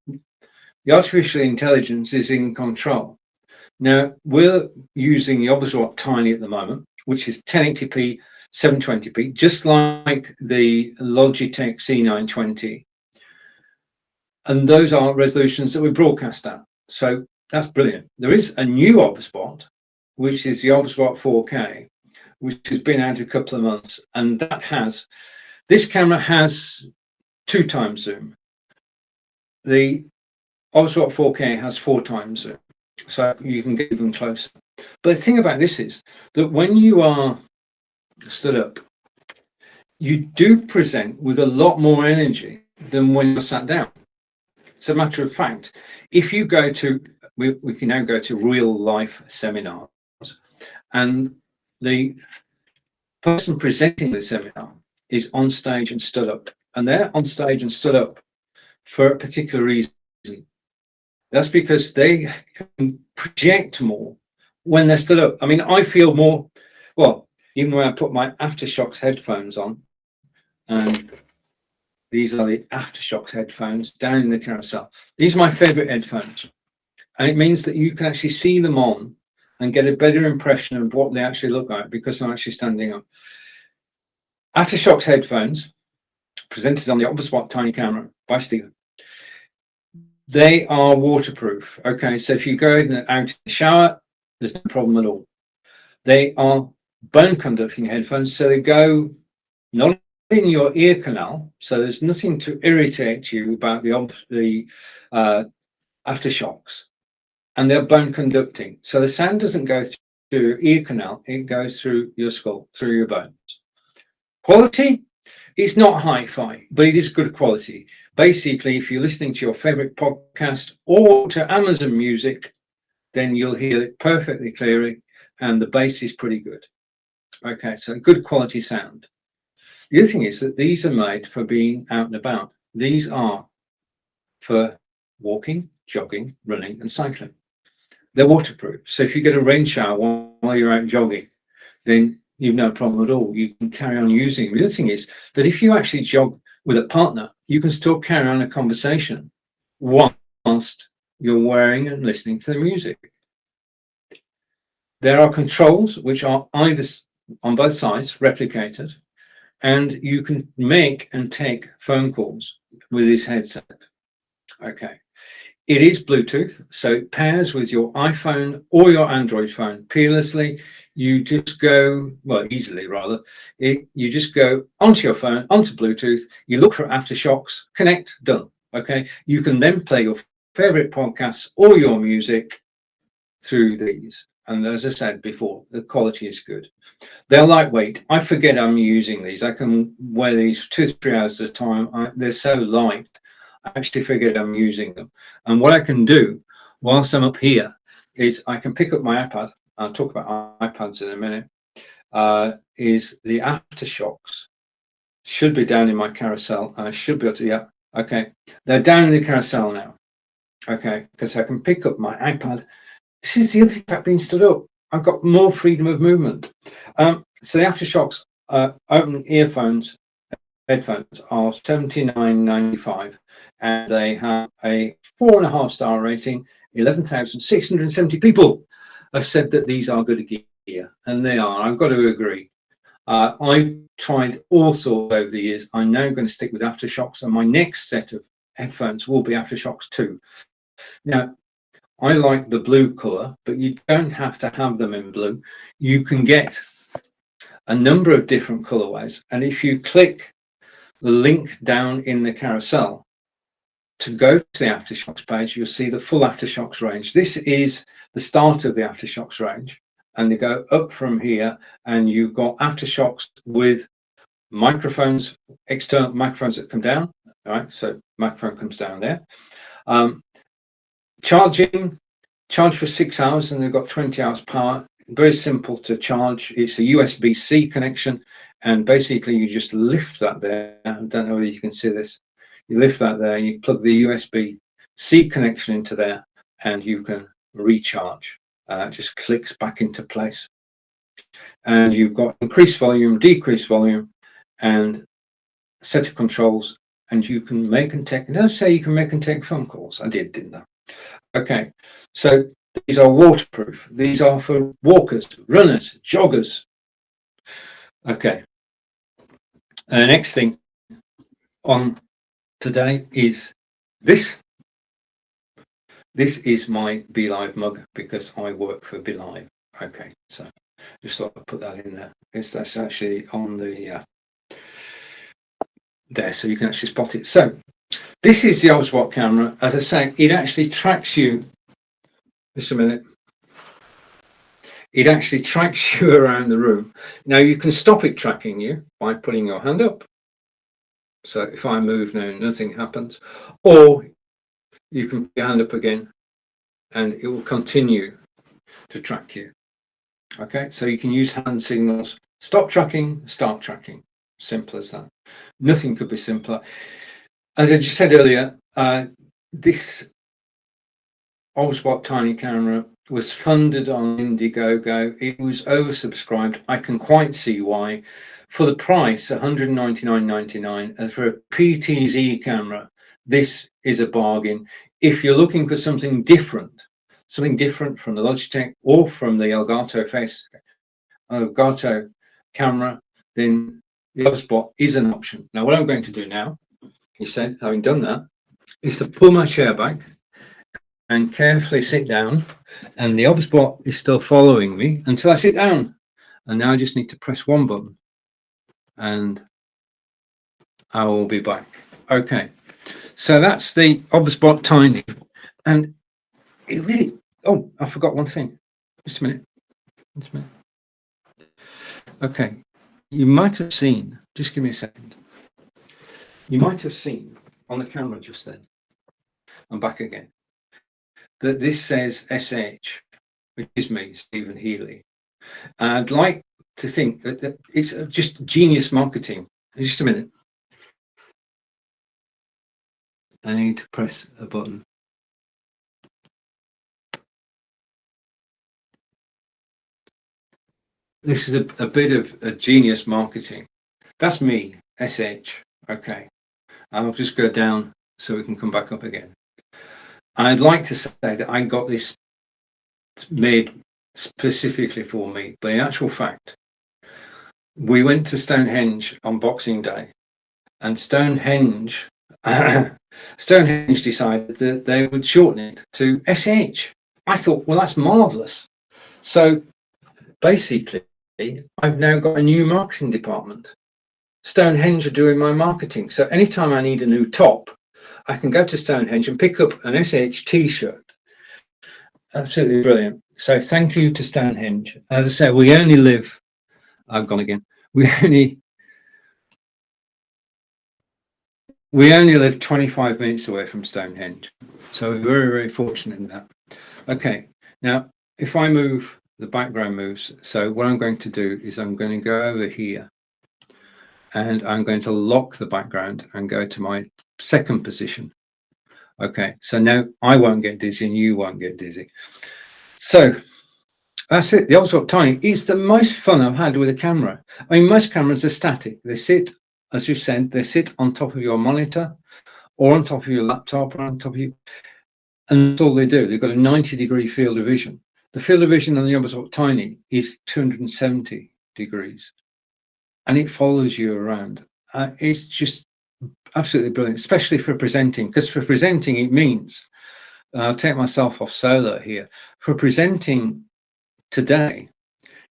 The artificial intelligence is in control. Now we're using the OBSBot Tiny at the moment, which is 1080p, 720p, just like the Logitech C920. And those are resolutions that we broadcast at. So that's brilliant. There is a new OBSBot, which is the OBSBot 4K, which has been out a couple of months. And this camera has 2x zoom. The OBSBot 4K has 4x zoom. So you can get even closer. But the thing about this is that when you are stood up, you do present with a lot more energy than when you're sat down. As a matter of fact, if you go to, we can now go to real life seminars, and the person presenting the seminar is on stage and stood up, and they're on stage and stood up for a particular reason. That's because they can project more when they're stood up. I mean, I feel more, well, even when I put my Aftershocks headphones on, and these are the Aftershocks headphones down in the carousel. These are my favorite headphones. And it means that you can actually see them on and get a better impression of what they actually look like because I'm actually standing up. Aftershocks headphones, presented on the OBSBot Tiny camera by Stephen. They are waterproof. Okay, so if you go in and out in the shower, there's no problem at all. They are bone conducting headphones, so they go not in your ear canal, so there's nothing to irritate you about the aftershocks, and they're bone conducting, so the sound doesn't go through your ear canal, it goes through your skull, through your bones. Quality, it's not hi-fi, but it is good quality. Basically, if you're listening to your favorite podcast or to Amazon Music, then you'll hear it perfectly clearly, and the bass is pretty good. Okay, so good quality sound. The other thing is that these are made for being out and about. These are for walking, jogging, running, and cycling. They're waterproof. So if you get a rain shower while you're out jogging, then you've no problem at all. You can carry on using them. The other thing is that if you actually jog with a partner, you can still carry on a conversation whilst you're wearing and listening to the music. There are controls which are either on both sides replicated, and you can make and take phone calls with this headset. Okay. It is Bluetooth, so it pairs with your iPhone or your Android phone peerlessly. You just go, well, easily rather, you just go onto your phone, onto Bluetooth, you look for Aftershocks, connect, done. Okay. You can then play your favorite podcasts or your music through these. And as I said before, the quality is good. They're lightweight. I forget I'm using these. I can wear these 2 or 3 hours at a time. They're so light. I actually figured I'm using them. And what I can do whilst I'm up here is I can pick up my iPad. I'll talk about iPads in a minute. Is the Aftershocks should be down in my carousel. I should be able to, yeah, okay. They're down in the carousel now. Okay, because I can pick up my iPad. This is the other thing about being stood up. I've got more freedom of movement. So the Aftershocks open earphones, headphones are $79.95, and they have a 4.5-star rating. 11,670 people have said that these are good gear, and they are. I've got to agree. I've tried all sorts over the years. I'm now going to stick with Aftershocks, and my next set of headphones will be Aftershocks 2. Now, I like the blue color, but you don't have to have them in blue. You can get a number of different colorways, and if you click the link down in the carousel to go to the Aftershocks page, you'll see the full Aftershocks range. This is the start of the Aftershocks range, and they go up from here, and you've got Aftershocks with microphones, external microphones that come down. All right, so microphone comes down there. Charge for 6 hours, and they've got 20 hours power. Very simple to charge. It's a USB-C connection, and basically you just lift that there. I don't know whether you can see this. You lift that there, you plug the USB-C connection into there, and you can recharge. It just clicks back into place. And you've got increased volume, decreased volume, and a set of controls, and you can make and take. Don't say you can make and take phone calls. I did, didn't I? Okay, so these are waterproof. These are for walkers, runners, joggers. Okay, and the next thing on today is this. This is my BeLive mug because I work for BeLive. Okay, so just thought I'd put that in there. That's actually on the there, so you can actually spot it. So this is the OBSBot camera. As I say, it actually tracks you. Just a minute. It actually tracks you around the room. Now you can stop it tracking you by putting your hand up. So if I move now, nothing happens. Or you can put your hand up again and it will continue to track you. Okay, so you can use hand signals. Stop tracking, start tracking. Simple as that. Nothing could be simpler. As I just said earlier, this OBSBot tiny camera was funded on Indiegogo. It was oversubscribed. I can quite see why. For the price, $199.99, and for a PTZ camera, this is a bargain. If you're looking for something different from the Logitech or from the Elgato camera, then the OBSBot is an option. Now, what I'm going to do now, he said, having done that, is to pull my chair back and carefully sit down, and the OBSBot is still following me until I sit down. And now I just need to press one button, and I will be back. Okay, so that's the OBSBot Tiny, and it really, oh, I forgot one thing. Just a minute. Just a minute. Okay, you might have seen, just give me a second. You might have seen on the camera just then, I'm back again, that this says SH, which is me, Stephen Healy. And I'd like to think that it's just genius marketing. Just a minute. I need to press a button. This is a bit of genius marketing. That's me, SH. Okay. I'll just go down so we can come back up again. I'd like to say that I got this made specifically for me, but in actual fact, we went to Stonehenge on Boxing Day, and Stonehenge decided that they would shorten it to SH. I thought, well, that's marvelous. So basically, I've now got a new marketing department. Stonehenge are doing my marketing. So anytime I need a new top, I can go to Stonehenge and pick up an SH t-shirt. Absolutely brilliant. So thank you to Stonehenge. As I said, we only live, I've gone again, we only live 25 minutes away from Stonehenge. So we're very, very fortunate in that. Okay, now if I move, the background moves. So what I'm going to do is I'm going to go over here and I'm going to lock the background and go to my second position. Okay, so now I won't get dizzy and you won't get dizzy. So that's it. The OBSBot Tiny is the most fun I've had with a camera. I mean, most cameras are static. They sit, as you said, they sit on top of your monitor or on top of your laptop or on top of you. And that's all they do. They've got a 90-degree field of vision. The field of vision on the OBSBot Tiny is 270 degrees. And it follows you around. It's just absolutely brilliant, especially for presenting, because for presenting, it means, I'll take myself off solo here. For presenting today,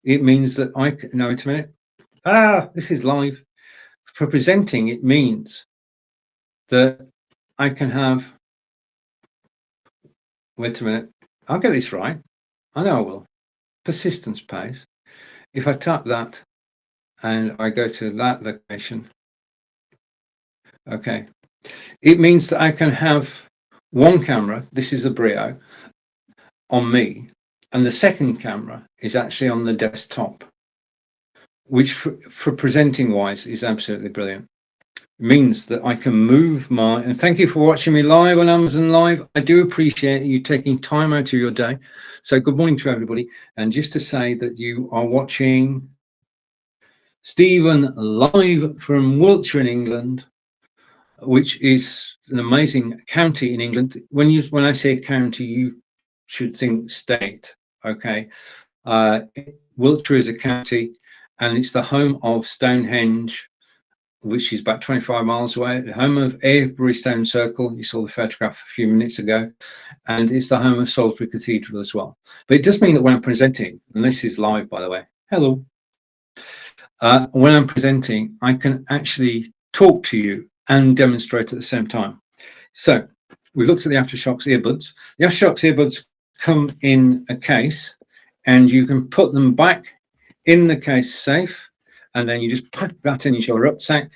it means that I can, no, wait a minute. This is live. For presenting, it means that I can have, wait a minute, I'll get this right. I know I will. Persistence pays. If I tap that and I go to that location, okay, it means that I can have one camera, this is a Brio, on me, and the second camera is actually on the desktop, which for presenting wise is absolutely brilliant. It means that I can move my, and thank you for watching me live on Amazon Live. I do appreciate you taking time out of your day. So good morning to everybody. And just to say that you are watching Stephen live from Wiltshire in England, which is an amazing county in England. When I say county, you should think state. Okay, Wiltshire is a county, and it's the home of Stonehenge, which is about 25 miles away. The home of Avebury Stone Circle. You saw the photograph a few minutes ago, and it's the home of Salisbury Cathedral as well. But it does mean that when I'm presenting, and this is live, by the way. Hello. When I'm presenting, I can actually talk to you and demonstrate at the same time. So we looked at the Aftershokz earbuds. The Aftershokz earbuds come in a case, and you can put them back in the case safe, and then you just pack that into your rucksack,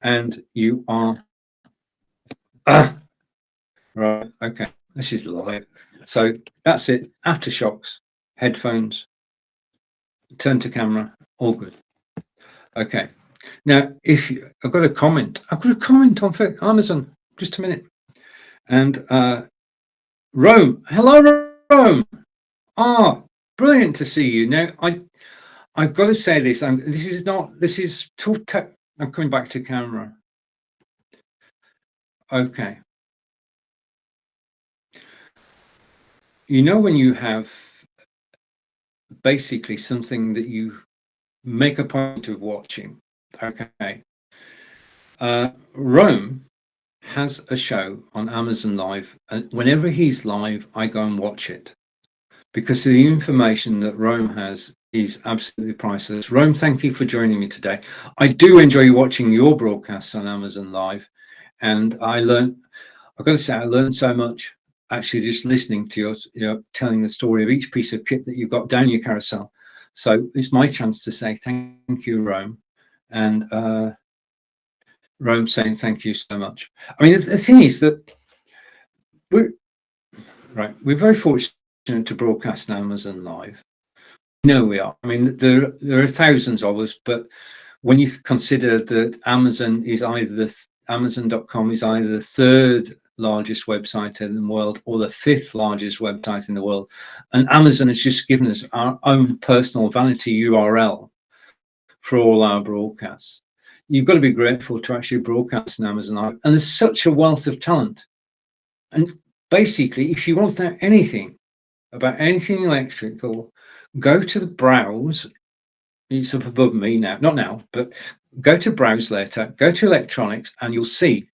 and you are right. Okay, this is live. So that's it. Aftershokz, headphones, turn to camera, all good. Okay. Now, if you, I've got a comment on Amazon. Just a minute. And Rome, hello, Rome. Brilliant to see you. Now, I've got to say this. This is I'm coming back to camera. Okay. You know, when you have basically something that you make a point of watching. Okay. Rome has a show on Amazon Live, and whenever he's live, I go and watch it, because the information that Rome has is absolutely priceless. Rome, thank you for joining me today. I do enjoy watching your broadcasts on Amazon Live, and I've got to say, I learned so much actually just listening to your telling the story of each piece of kit that you've got down your carousel. So it's my chance to say thank you, Rome, and Rome saying thank you so much. I mean, the thing is that we're very fortunate to broadcast on Amazon Live. No, we are. I mean, there are thousands of us, but when you consider that Amazon.com is either the third largest website in the world or the fifth largest website in the world, and Amazon has just given us our own personal vanity URL for all our broadcasts. You've got to be grateful to actually broadcast on Amazon Live, and there's such a wealth of talent. And basically, if you want to know anything about anything electrical, go to the browse. It's up above me now, not now, but go to browse later, go to electronics, and you'll see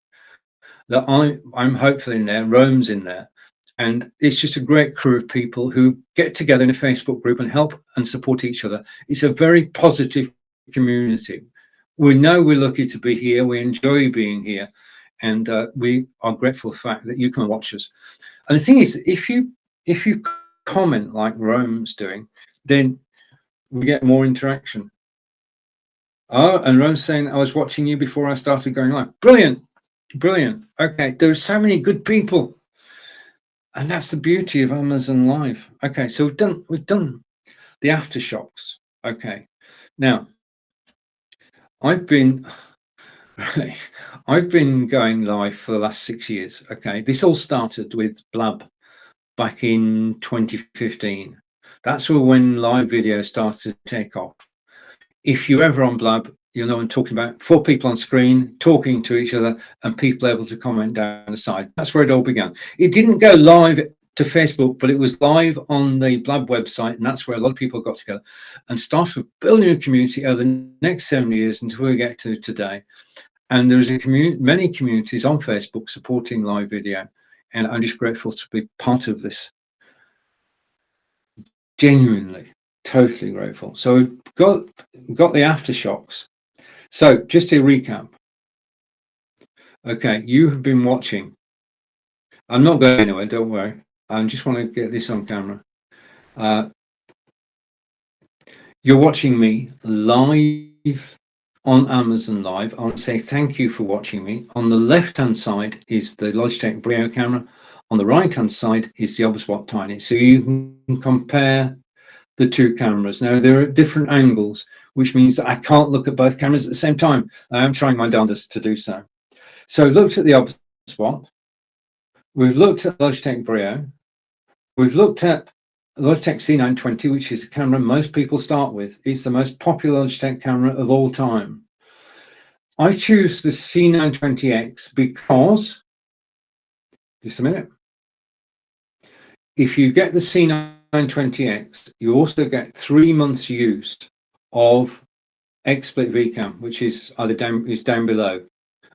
that I'm hopefully in there, Rome's in there. And it's just a great crew of people who get together in a Facebook group and help and support each other. It's a very positive community. We know we're lucky to be here. We enjoy being here. And we are grateful for the fact that you can watch us. And the thing is, if you comment like Rome's doing, then we get more interaction. Oh, and Rome's saying, I was watching you before I started going live. Brilliant. Brilliant. Okay, there's so many good people. And that's the beauty of Amazon Live. Okay, so we've done the aftershocks. Okay. Now, I've been going live for the last 6 years. Okay. This all started with Blab back in 2015. That's when live video started to take off. If you're ever on Blab, you'll know I'm talking about 4 people on screen talking to each other and people able to comment down the side. That's where it all began. It didn't go live to Facebook, but it was live on the Blab website, and that's where a lot of people got together and started building a community over the next 7 years until we get to today. And there's many communities on Facebook supporting live video, and I'm just grateful to be part of this. Genuinely, totally grateful. So we've got the aftershocks. So just to recap. Okay, you have been watching. I'm not going anywhere, don't worry. I just want to get this on camera. You're watching me live on Amazon Live. I want to say thank you for watching me. On the left-hand side is the Logitech Brio camera. On the right-hand side is the Obswap Tiny. So you can compare the 2 cameras. Now, they're at different angles, which means that I can't look at both cameras at the same time. I am trying my darndest to do so. So looked at the Obswap. We've looked at Logitech Brio. We've looked at Logitech C920, which is the camera most people start with. It's the most popular Logitech camera of all time. I choose the C920X because, just a minute, if you get the C920X, you also get 3 months use of XSplit VCam, which is down below.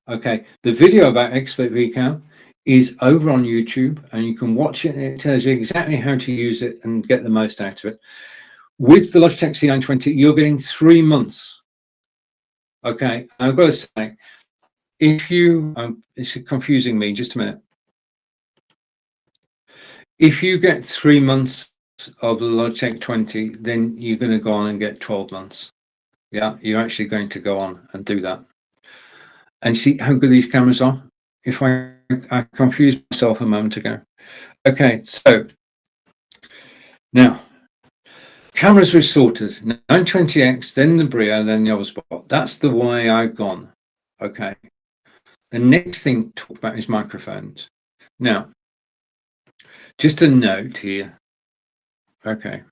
Okay, the video about XSplit VCam is over on YouTube, and you can watch it, and it tells you exactly how to use it and get the most out of it. With the Logitech C920, you're getting 3 months. Okay, I've got to say, if you, it's confusing me, just a minute. If you get 3 months of the Logitech 20, then you're going to go on and get 12 months. Yeah, you're actually going to go on and do that. And see how good these cameras are? If I confused myself a moment ago. Okay, so now cameras were sorted. 920X, then the Brio, then the Obswap. That's the way I've gone. Okay. The next thing to talk about is microphones. Now, just a note here. Okay.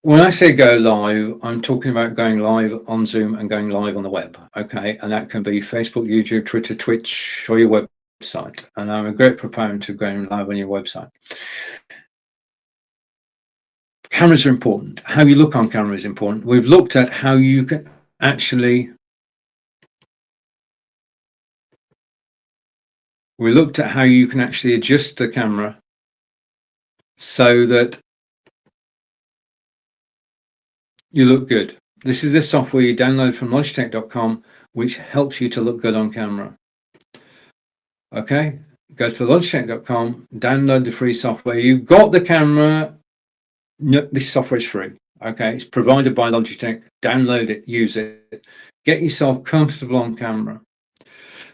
When I say go live, I'm talking about going live on Zoom and going live on the web. Okay. And that can be Facebook, YouTube, Twitter, Twitch, or your website. And I'm a great proponent of going live on your website. Cameras are important. How you look on camera is important. We've looked at how you can actually adjust the camera so that you look good. This is the software you download from Logitech.com, which helps you to look good on camera. Okay, go to Logitech.com, download the free software. You've got the camera. No, this software is free. Okay, it's provided by Logitech. Download it, use it, get yourself comfortable on camera.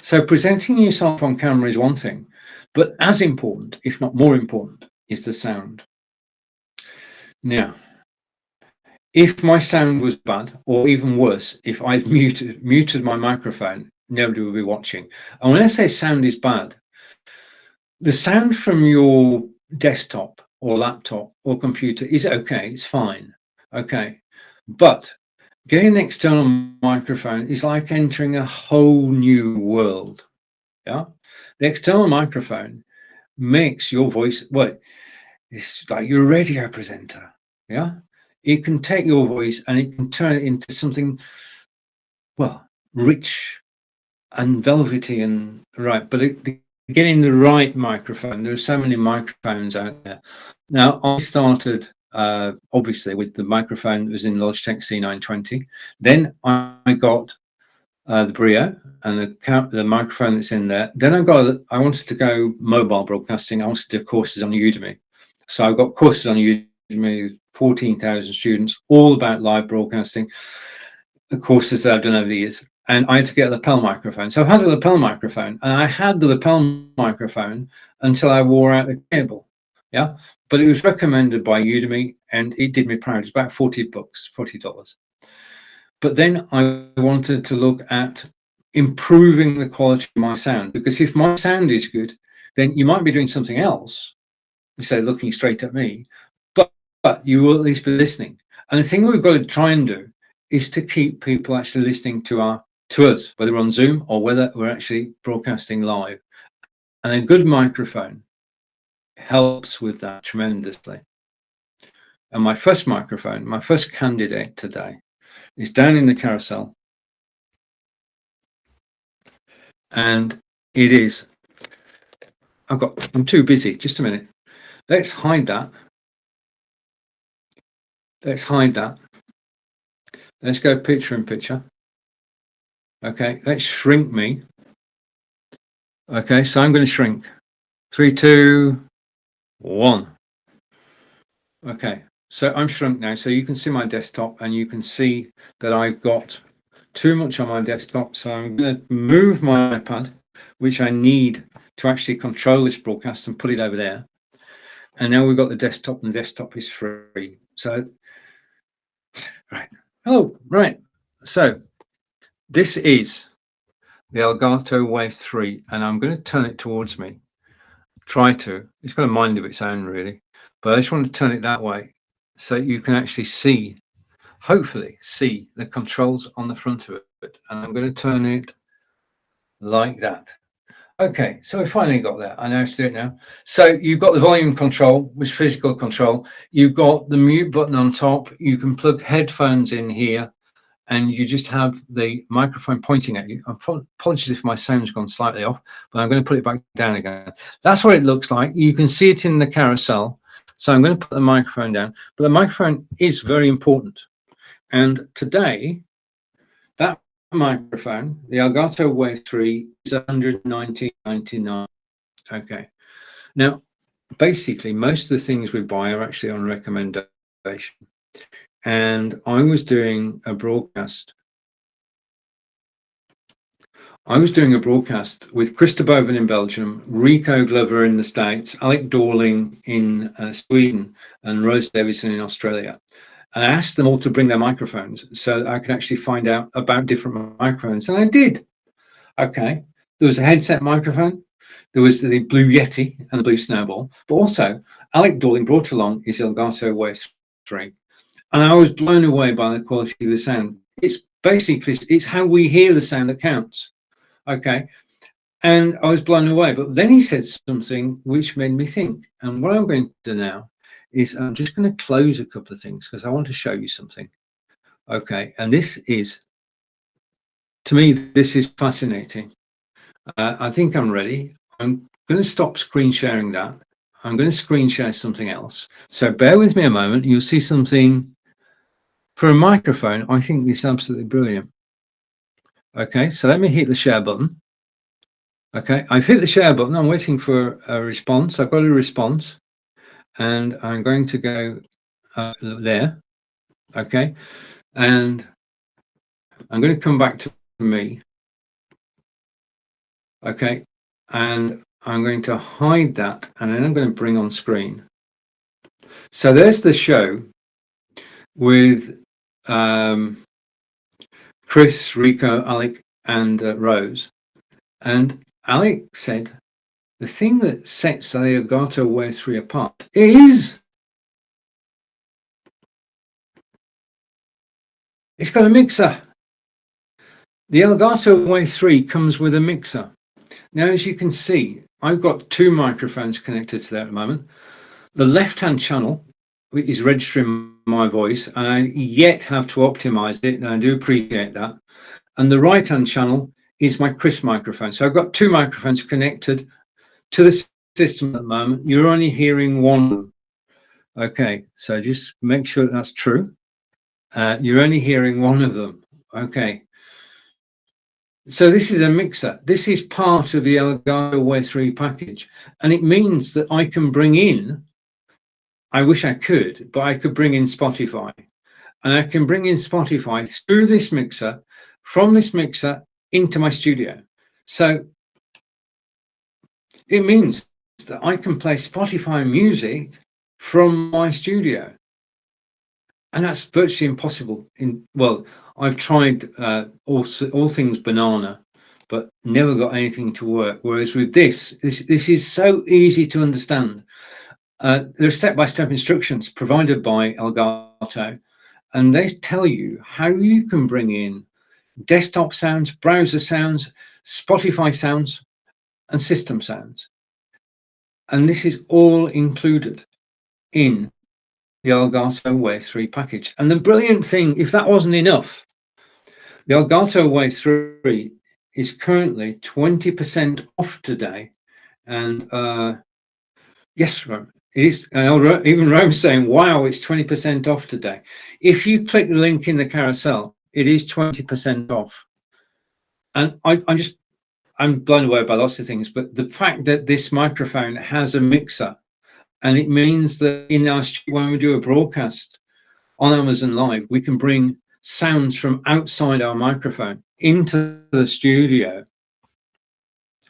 So presenting yourself on camera is one thing, but as important, if not more important, is the sound. Now, if my sound was bad, or even worse, if I'd muted my microphone, nobody would be watching. And when I say sound is bad, the sound from your desktop or laptop or computer is okay, it's fine, okay. But getting an external microphone is like entering a whole new world. Yeah, the external microphone makes your voice, well, it's like you're a radio presenter. Yeah, it can take your voice and it can turn it into something, well, rich and velvety and right. But getting the right microphone, there are so many microphones out there. Now, I started obviously with the microphone that was in Logitech C920. Then I got the Brio and the microphone that's in there. Then I wanted to go mobile broadcasting. I wanted to do courses on Udemy. So I've got courses on Udemy, 14,000 students, all about live broadcasting, the courses that I've done over the years. And I had to get a lapel microphone. So I had a lapel microphone, and I had the lapel microphone until I wore out the cable. Yeah, but it was recommended by Udemy, and it did me proud. It's about $40. But then I wanted to look at improving the quality of my sound, because if my sound is good, then you might be doing something else instead of looking straight at me, but you will at least be listening. And the thing we've got to try and do is to keep people actually listening to us, whether on Zoom or whether we're actually broadcasting live. And a good microphone helps with that tremendously. And my first microphone, my first candidate today, is down in the carousel. And it is, I'm too busy, just a minute. Let's hide that. Let's hide that. Let's go picture in picture. Okay, let's shrink me. Okay, so I'm going to shrink. 3, 2, 1. Okay, so I'm shrunk now. So you can see my desktop and you can see that I've got too much on my desktop. So I'm going to move my iPad, which I need to actually control this broadcast, and put it over there. And now we've got the desktop, and the desktop is free. So, right. Oh, right. So this is the Elgato Wave 3, and I'm going to turn it towards me. Try to. It's got a mind of its own, really. But I just want to turn it that way so you can actually see, hopefully see the controls on the front of it. And I'm going to turn it like that. Okay, so we finally got there. I know how to do it now. So you've got the volume control, which is physical control. You've got the mute button on top. You can plug headphones in here, and you just have the microphone pointing at you. Apologies if my sound's gone slightly off, but I'm going to put it back down again. That's what it looks like. You can see it in the carousel. So I'm going to put the microphone down, but the microphone is very important. And today, that microphone, the Elgato Wave 3, is $119.99. Okay. Now, basically, most of the things we buy are actually on recommendation. And I was doing a broadcast. With Christer Boven in Belgium, Rico Glover in the States, Alec Dorling in Sweden, and Rose Davison in Australia. And I asked them all to bring their microphones so that I could actually find out about different microphones. And I did. Okay. There was a headset microphone. There was the Blue Yeti and the Blue Snowball. But also, Alec Dorling brought along his Elgato Wave 3. And I was blown away by the quality of the sound. It's basically, it's how we hear the sound that counts. Okay. And I was blown away. But then he said something which made me think. And what I'm going to do now is I'm just going to close a couple of things because I want to show you something. Okay. And this is, to me, this is fascinating. I think I'm ready. I'm going to stop screen sharing that. I'm going to screen share something else. So bear with me a moment. You'll see something For a microphone, I think this is absolutely brilliant. Okay, so let me hit the share button. Okay, I've hit the share button. I'm waiting for a response. I've got a response, and I'm going to go there. Okay, and I'm going to come back to me. Okay, and I'm going to hide that, and then I'm going to bring on screen. So there's the show with Chris, Rico, Alec, and Rose. And Alec said the thing that sets the Elgato Wave 3 apart is it's got a mixer. The Elgato Wave 3 comes with a mixer. Now, as you can see, I've got two microphones connected to that at the moment. The left-hand channel is registering my voice, and I yet have to optimize it, and I do appreciate that. And the right-hand channel is my Chris microphone. So I've got two microphones connected to the system at the moment. You're only hearing one. Okay, so just make sure that's true. You're only hearing one of them. Okay. So this is a mixer. This is part of the Elgato Wave 3 package. And it means that I can bring in, I wish I could, but I could bring in Spotify. And I can bring in Spotify through this mixer, from this mixer into my studio. So it means that I can play Spotify music from my studio. And that's virtually impossible. Well, I've tried all things banana, but never got anything to work. Whereas with this is so easy to understand. There are step-by-step instructions provided by Elgato, and they tell you how you can bring in desktop sounds, browser sounds, Spotify sounds, and system sounds. And this is all included in the Elgato Wave 3 package. And the brilliant thing, if that wasn't enough, the Elgato Wave 3 is currently 20% off today. And yes, it is. Even Rome's saying, wow, it's 20% off today. If you click the link in the carousel, it is 20% off. And I'm blown away by lots of things, but the fact that this microphone has a mixer, and it means that when we do a broadcast on Amazon Live, we can bring sounds from outside our microphone into the studio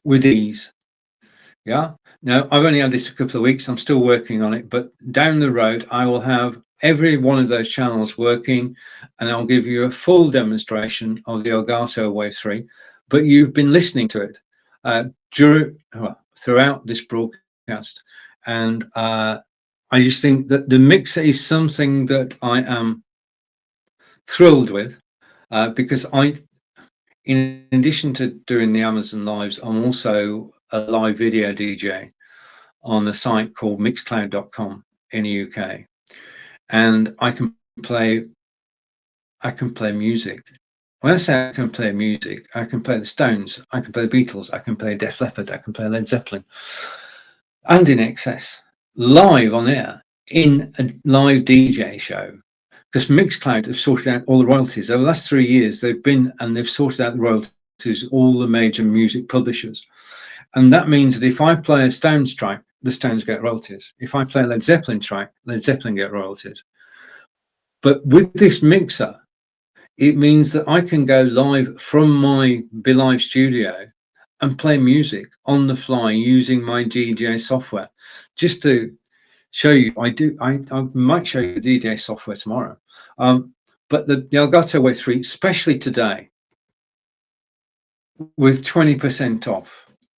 with ease. Yeah. Now, I've only had this a couple of weeks. I'm still working on it, but down the road, I will have every one of those channels working, and I'll give you a full demonstration of the Elgato Wave 3. But you've been listening to it throughout this broadcast, and I just think that the mixer is something that I am thrilled with, because in addition to doing the Amazon Lives, I'm also a live video DJ on a site called mixcloud.com in the UK, and I can play music. When I say I can play music, I can play the Stones, I can play the Beatles, I can play Def Leppard, I can play Led Zeppelin, and in excess, live on air in a live DJ show. Because Mixcloud have sorted out all the royalties. Over the last 3 years, they've sorted out the royalties, all the major music publishers. And that means that if I play a Stones track, the Stones get royalties. If I play a Led Zeppelin track, Led Zeppelin get royalties. But with this mixer, it means that I can go live from my BeLive studio and play music on the fly using my DJ software. Just to show you, I might show you the DJ software tomorrow. But the Elgato Wave 3, especially today, with 20% off,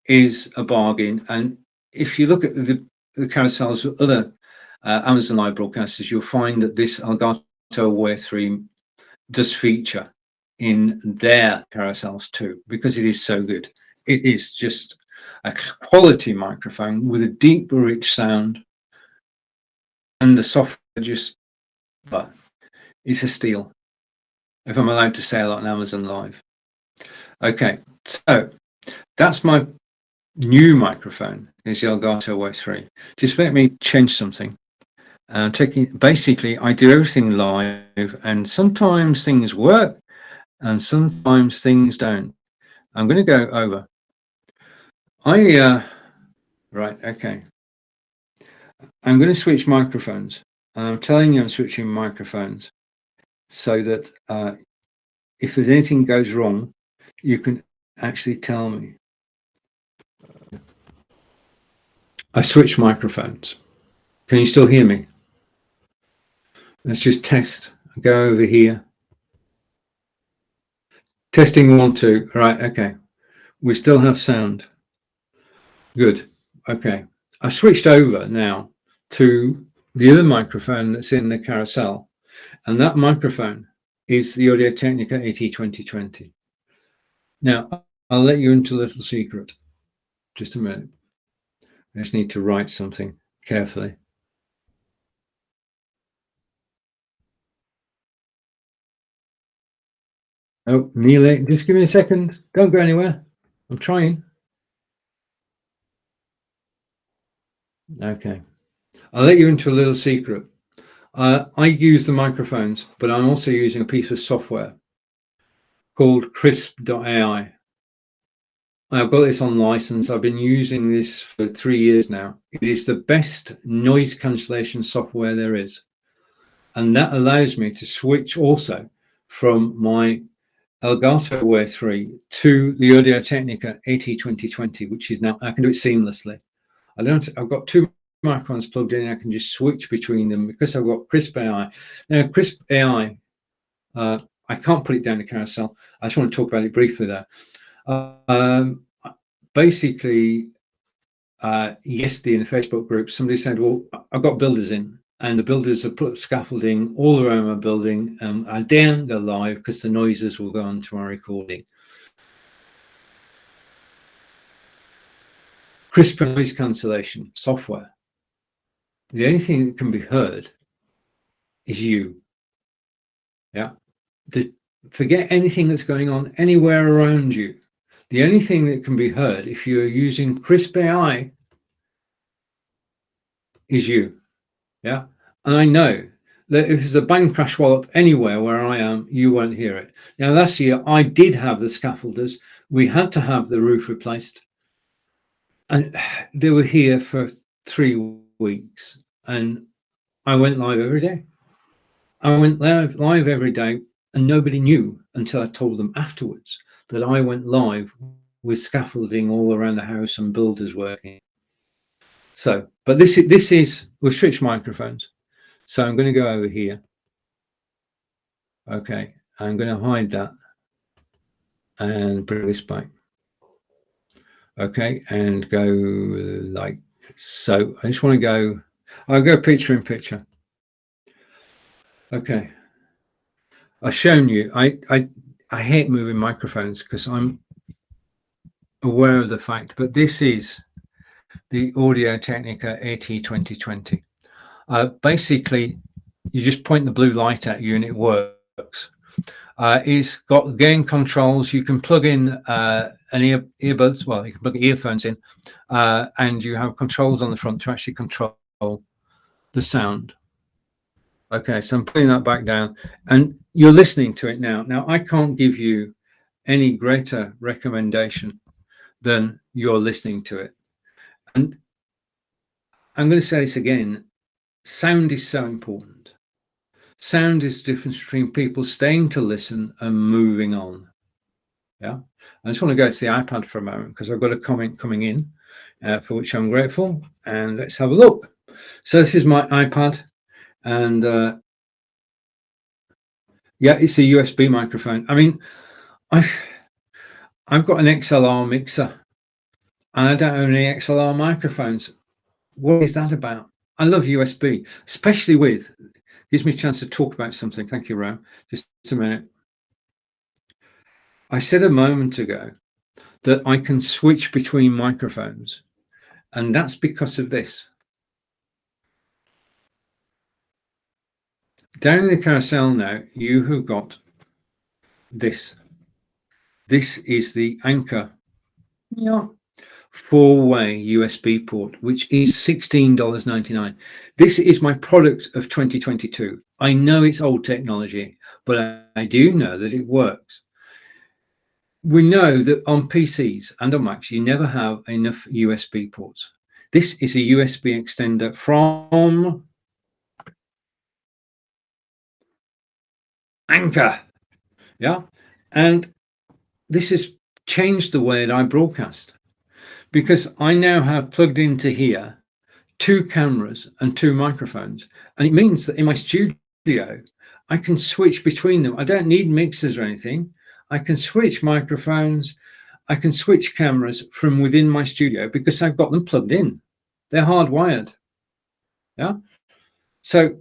is a bargain. And if you look at the carousels of other Amazon Live broadcasters, you'll find that this Elgato Wave 3 does feature in their carousels too, because it is so good. It is just a quality microphone with a deep, rich sound, and the software just, but it's a steal, if I'm allowed to say that on Amazon Live. Okay, so that's my new microphone, is the Elgato Wave 3. Just let me change something, Basically, I do everything live, and sometimes things work and sometimes things don't. I'm going to go over. Right, okay. I'm going to switch microphones, and I'm telling you I'm switching microphones so that if there's anything goes wrong, you can actually tell me. I switched microphones. Can you still hear me? Let's just test. Go over here. Testing 1, 2. Right, okay. We still have sound. Good. Okay. I've switched over now to the other microphone that's in the carousel, and that microphone is the Audio-Technica AT2020. Now, I'll let you into a little secret. Just a minute. I just need to write something carefully. Oh, Neil, just give me a second. Don't go anywhere. I'm trying. Okay. I'll let you into a little secret. I use the microphones, but I'm also using a piece of software called Krisp.ai. I've got this on license. I've been using this for 3 years now. It is the best noise cancellation software there is. And that allows me to switch also from my Elgato Wear 3 to the Audio-Technica AT2020, which is now, I can do it seamlessly. I've got 2 microphones plugged in. I can just switch between them because I've got Krisp AI. Now, Krisp AI, I can't put it down the carousel. I just want to talk about it briefly there. Basically, yesterday in the Facebook group, somebody said, well, I've got builders in, and the builders have put scaffolding all around my building. I daren't go live because the noises will go onto my recording. Krisp noise cancellation software. The only thing that can be heard is you. Yeah. Forget anything that's going on anywhere around you. The only thing that can be heard if you're using Krisp AI is you. Yeah. And I know that if there's a bang crash wallop anywhere where I am, you won't hear it. Now, last year I did have the scaffolders. We had to have the roof replaced. And they were here for 3 weeks. And I went live every day. I went live every day, and nobody knew until I told them afterwards that I went live with scaffolding all around the house and builders working. So, but this is we've switched microphones. So I'm going to go over here. Okay, I'm going to hide that and bring this back. Okay, and go like so. I just want to go. I'll go picture in picture. Okay, I've shown you. I hate moving microphones because I'm aware of the fact, but this is the Audio-Technica AT2020. Basically, you just point the blue light at you and it works. It's got gain controls. You can plug in an earbuds. Well, you can plug earphones in, and you have controls on the front to actually control the sound. Okay, so I'm putting that back down, and you're listening to it now. Now, I can't give you any greater recommendation than you're listening to it. And I'm going to say this again. Sound is so important. Sound is the difference between people staying to listen and moving on. Yeah, I just want to go to the iPad for a moment because I've got a comment coming in for which I'm grateful. And let's have a look. So this is my iPad, and yeah, it's a USB microphone. I mean, I've got an XLR mixer, and I don't own any XLR microphones. What is that about? I love USB, especially with, gives me a chance to talk about something. Thank you, Ram. Just a minute. I said a moment ago that I can switch between microphones, and that's because of this. Down in the carousel now, you have got this. This is the Anker. Yeah. 4-way USB port, which is $16.99. This is my product of 2022. I know it's old technology, but I do know that it works. We know that on PCs and on Macs, you never have enough USB ports. This is a USB extender from Anker. Yeah. And this has changed the way that I broadcast, because I now have plugged into here 2 cameras and 2 microphones. And it means that in my studio, I can switch between them. I don't need mixers or anything. I can switch microphones. I can switch cameras from within my studio because I've got them plugged in. They're hardwired. Yeah. So,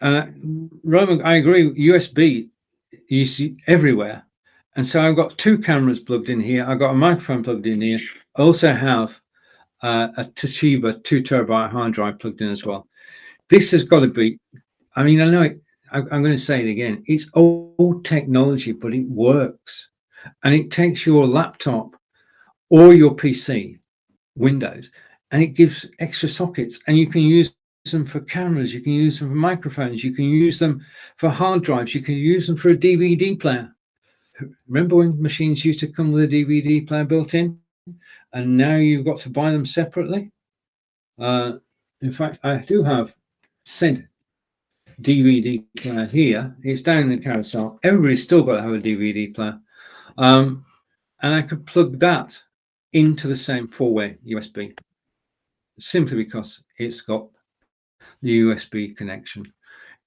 Roman, I agree. USB you see everywhere. And so I've got 2 cameras plugged in here. I've got a microphone plugged in here. I also have a Toshiba 2 terabyte hard drive plugged in as well. This has got to be, I mean, I know it, I'm going to say it again. It's old technology, but it works. And it takes your laptop or your PC, Windows, and it gives extra sockets, and you can use them for cameras, you can use them for microphones, you can use them for hard drives, you can use them for a DVD player. Remember when machines used to come with a DVD player built in, and now you've got to buy them separately? In fact, I do have said DVD player here. It's down in the carousel. Everybody's still got to have a DVD player. And I could plug that into the same 4-way USB, simply because it's got the USB connection.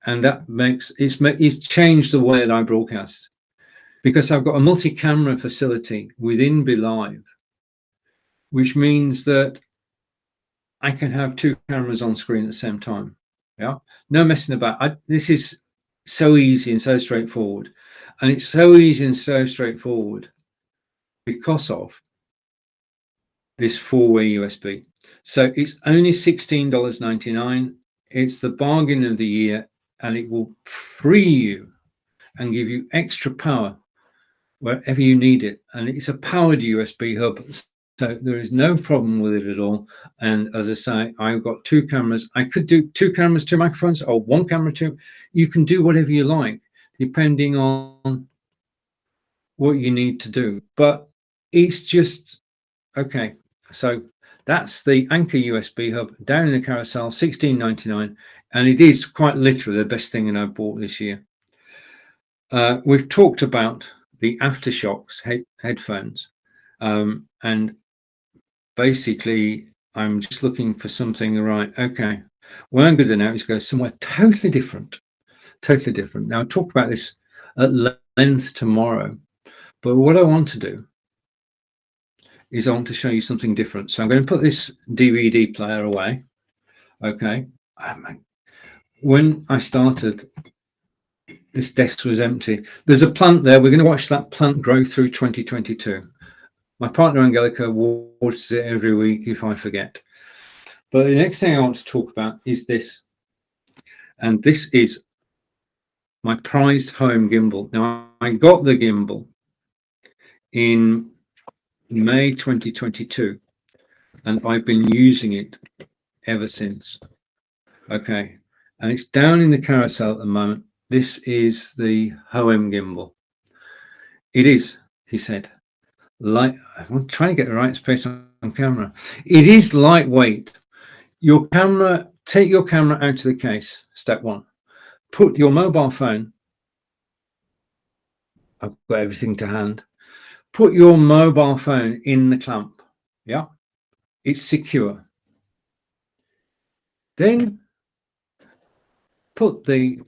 And that makes it's changed the way that I broadcast, because I've got a multi-camera facility within BeLive, which means that I can have 2 cameras on screen at the same time. Yeah, no messing about. This is so easy and so straightforward, and it's so easy and so straightforward because of this 4-way USB. So it's only $16.99. It's the bargain of the year, and it will free you and give you extra power wherever you need it. And it's a powered USB hub, so there is no problem with it at all. And as I say, I've got 2 cameras. I could do 2 cameras, 2 microphones, or 1 camera, 2. You can do whatever you like, depending on what you need to do. But it's just, okay. So that's the Anker USB hub down in the carousel, $16.99. And it is quite literally the best thing that I've bought this year. We've talked about the AfterShokz headphones, and basically I'm just looking for something. Right, okay, what I'm going to do now is go somewhere totally different. Now I'll talk about this at length tomorrow, but what I want to do is I want to show you something different. So I'm going to put this DVD player away. Okay, when I started, this desk was empty. There's a plant there. We're going to watch that plant grow through 2022. My partner Angelica watches it every week if I forget. But the next thing I want to talk about is this. And this is my prized home gimbal. Now, I got the gimbal in May 2022, and I've been using it ever since. Okay, and it's down in the carousel at the moment. This is the Hohem gimbal. It is, he said, I'm trying to get the right space on camera. It is lightweight. Your camera, take your camera out of the case, step 1. Put your mobile phone, I've got everything to hand. Put your mobile phone in the clamp. Yeah, it's secure. Then put the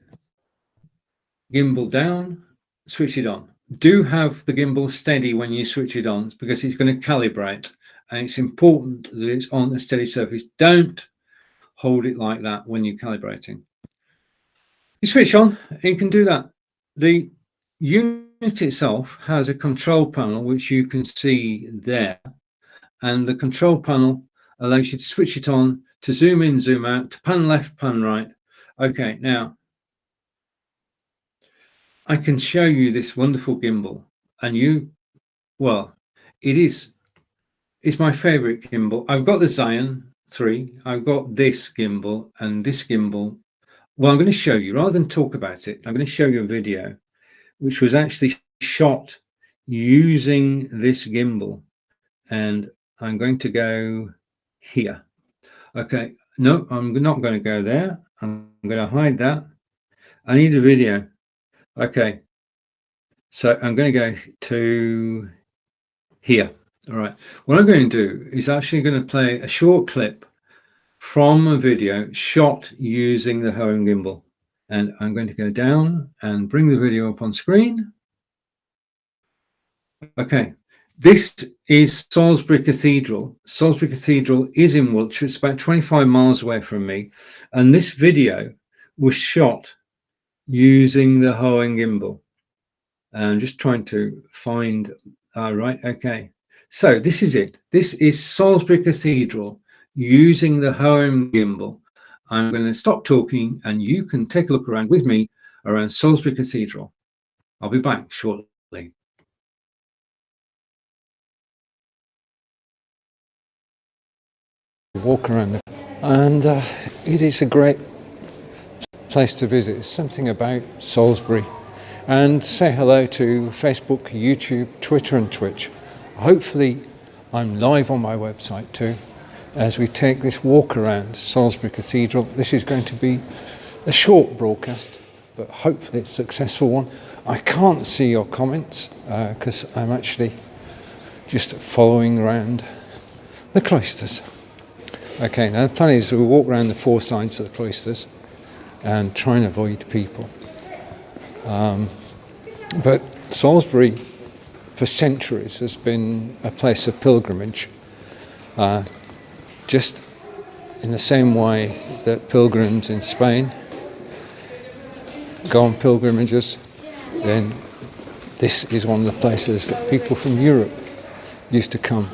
gimbal down, switch it on. Do have the gimbal steady when you switch it on, because it's going to calibrate, and it's important that it's on a steady surface. Don't hold it like that when you're calibrating. You switch on, you can do that. The unit itself has a control panel, which you can see there, and the control panel allows you to switch it on, to zoom in, zoom out, to pan left, pan right. Okay, now I can show you this wonderful gimbal, and well, it is is my favorite gimbal. I've got the Zion 3, I've got this gimbal and this gimbal. Well, I'm going to show you, rather than talk about it, I'm going to show you a video which was actually shot using this gimbal. And I'm going to go here. Okay, no, I'm not going to go there. I'm going to hide that. I need a video. Okay, so I'm going to go to here. All right, what I'm going to do is actually going to play a short clip from a video shot using the Hohem gimbal. And I'm going to go down and bring the video up on screen. Okay, this is Salisbury Cathedral. Salisbury Cathedral is in Wiltshire. It's about 25 miles away from me. And this video was shot using the Hohem gimbal. And I'm just trying to find, right, okay. So this is it. This is Salisbury Cathedral using the Hohem gimbal. I'm going to stop talking and you can take a look around with me around Salisbury Cathedral. I'll be back shortly. Walk around and it is a great place to visit. It's something about Salisbury. And say hello to Facebook, YouTube, Twitter and Twitch. Hopefully I'm live on my website too as we take this walk around Salisbury Cathedral. This is going to be a short broadcast, but hopefully it's a successful one. I can't see your comments because I'm actually just following around the cloisters. Okay, now the plan is we'll walk around the four sides of the cloisters and try and avoid people. But Salisbury for centuries has been a place of pilgrimage, just in the same way that pilgrims in Spain go on pilgrimages. Then this is one of the places that people from Europe used to come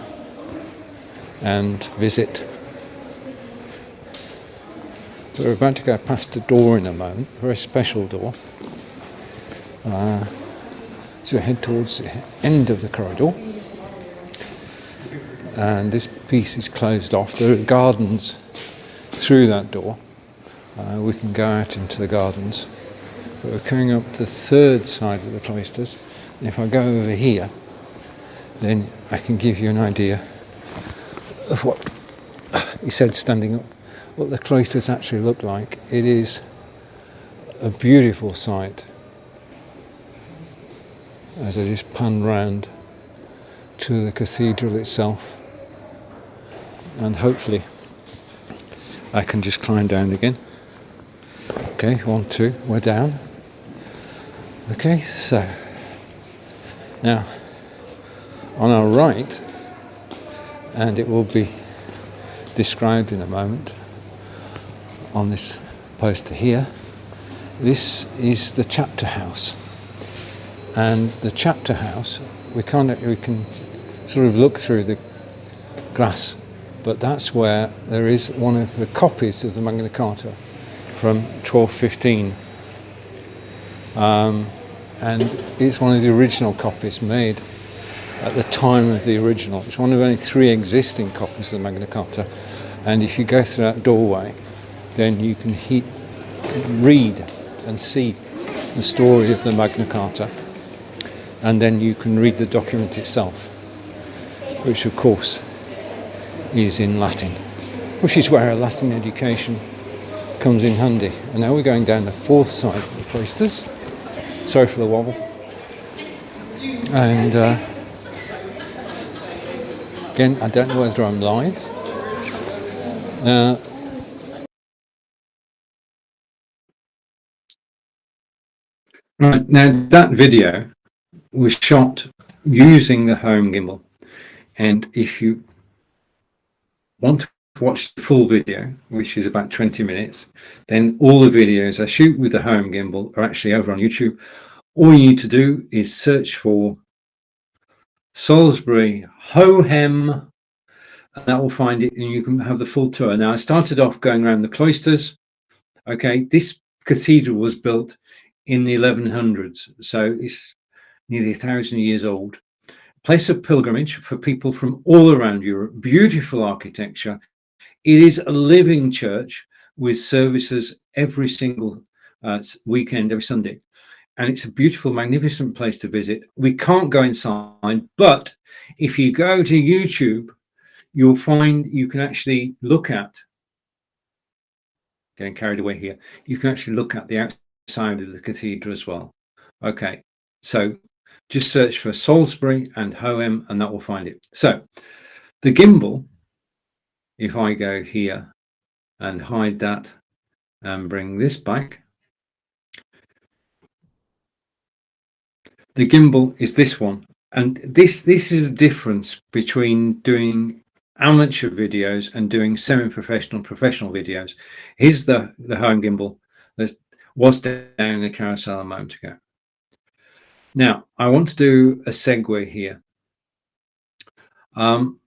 and visit. We're about to go past a door in a moment, a very special door. So we head towards the end of the corridor. And this piece is closed off. There are gardens through that door. We can go out into the gardens. But we're coming up the third side of the cloisters. And if I go over here, then I can give you an idea of what he said standing up, what the cloisters actually look like. It is a beautiful sight. As I just pan round to the cathedral itself, and hopefully I can just climb down again. Okay, 1, 2, we're down. Okay, so now on our right, and it will be described in a moment on this poster here, this is the chapter house. And the chapter house, we can sort of look through the glass, but that's where there is one of the copies of the Magna Carta from 1215. And it's one of the original copies made at the time of the original. It's one of only 3 existing copies of the Magna Carta. And if you go through that doorway, then you can read and see the story of the Magna Carta. And then you can read the document itself, which of course is in Latin, which is where a Latin education comes in handy. And now we're going down the fourth side of the cloisters. Sorry for the wobble. And again, I don't know whether I'm live. Right, now that video was shot using the Hohem gimbal, and if you want to watch the full video, which is about 20 minutes, then all the videos I shoot with the Hohem gimbal are actually over on YouTube. All you need to do is search for Salisbury Hohem, and that will find it, and you can have the full tour. Now, I started off going around the cloisters. Okay, this cathedral was built in the 1100s, so it's nearly 1,000 years old. place of pilgrimage for people from all around Europe, beautiful architecture. It is a living church with services every single weekend, every Sunday. And it's a beautiful, magnificent place to visit. We can't go inside, but if you go to YouTube, you'll find you can actually look at, getting carried away here, you can actually look at the outside of the cathedral as well. Okay, so just search for Salisbury and Hohem and that will find it. So the gimbal, if I go here and hide that and bring this back, the gimbal is this one. And this is a difference between doing amateur videos and doing semi-professional, professional videos. Here's the Hohem gimbal that was down the carousel a moment ago. Now, I want to do a segue here. One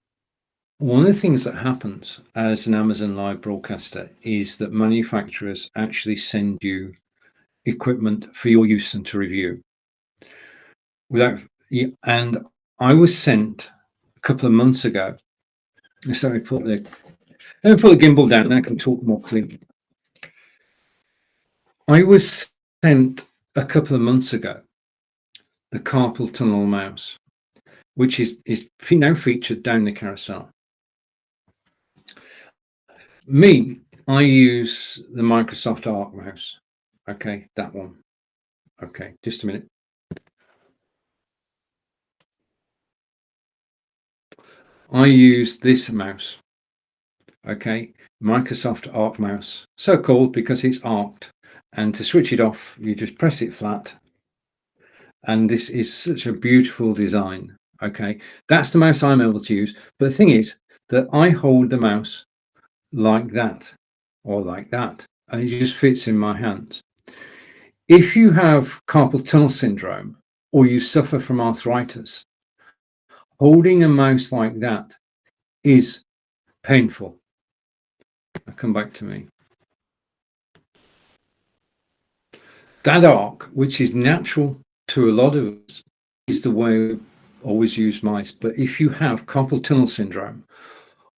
of the things that happens as an Amazon Live broadcaster is that manufacturers actually send you equipment for your use and to review. And I was sent a couple of months ago. So let me put the gimbal down and I can talk more clearly. I was sent a couple of months ago the carpal tunnel mouse, which is now featured down the carousel. I use the Microsoft Arc mouse. Okay, that one. Okay, just a minute. I use this mouse. Okay, Microsoft Arc mouse, so called because it's arced, and to switch it off you just press it flat, and this is such a beautiful design. Okay, that's the mouse I'm able to use, but the thing is that I hold the mouse like that or like that, and it just fits in my hands. If you have carpal tunnel syndrome or you suffer from arthritis, holding a mouse like that is painful. I'll come back to me. That arc, which is natural to a lot of us, is the way we always use mice. But if you have carpal tunnel syndrome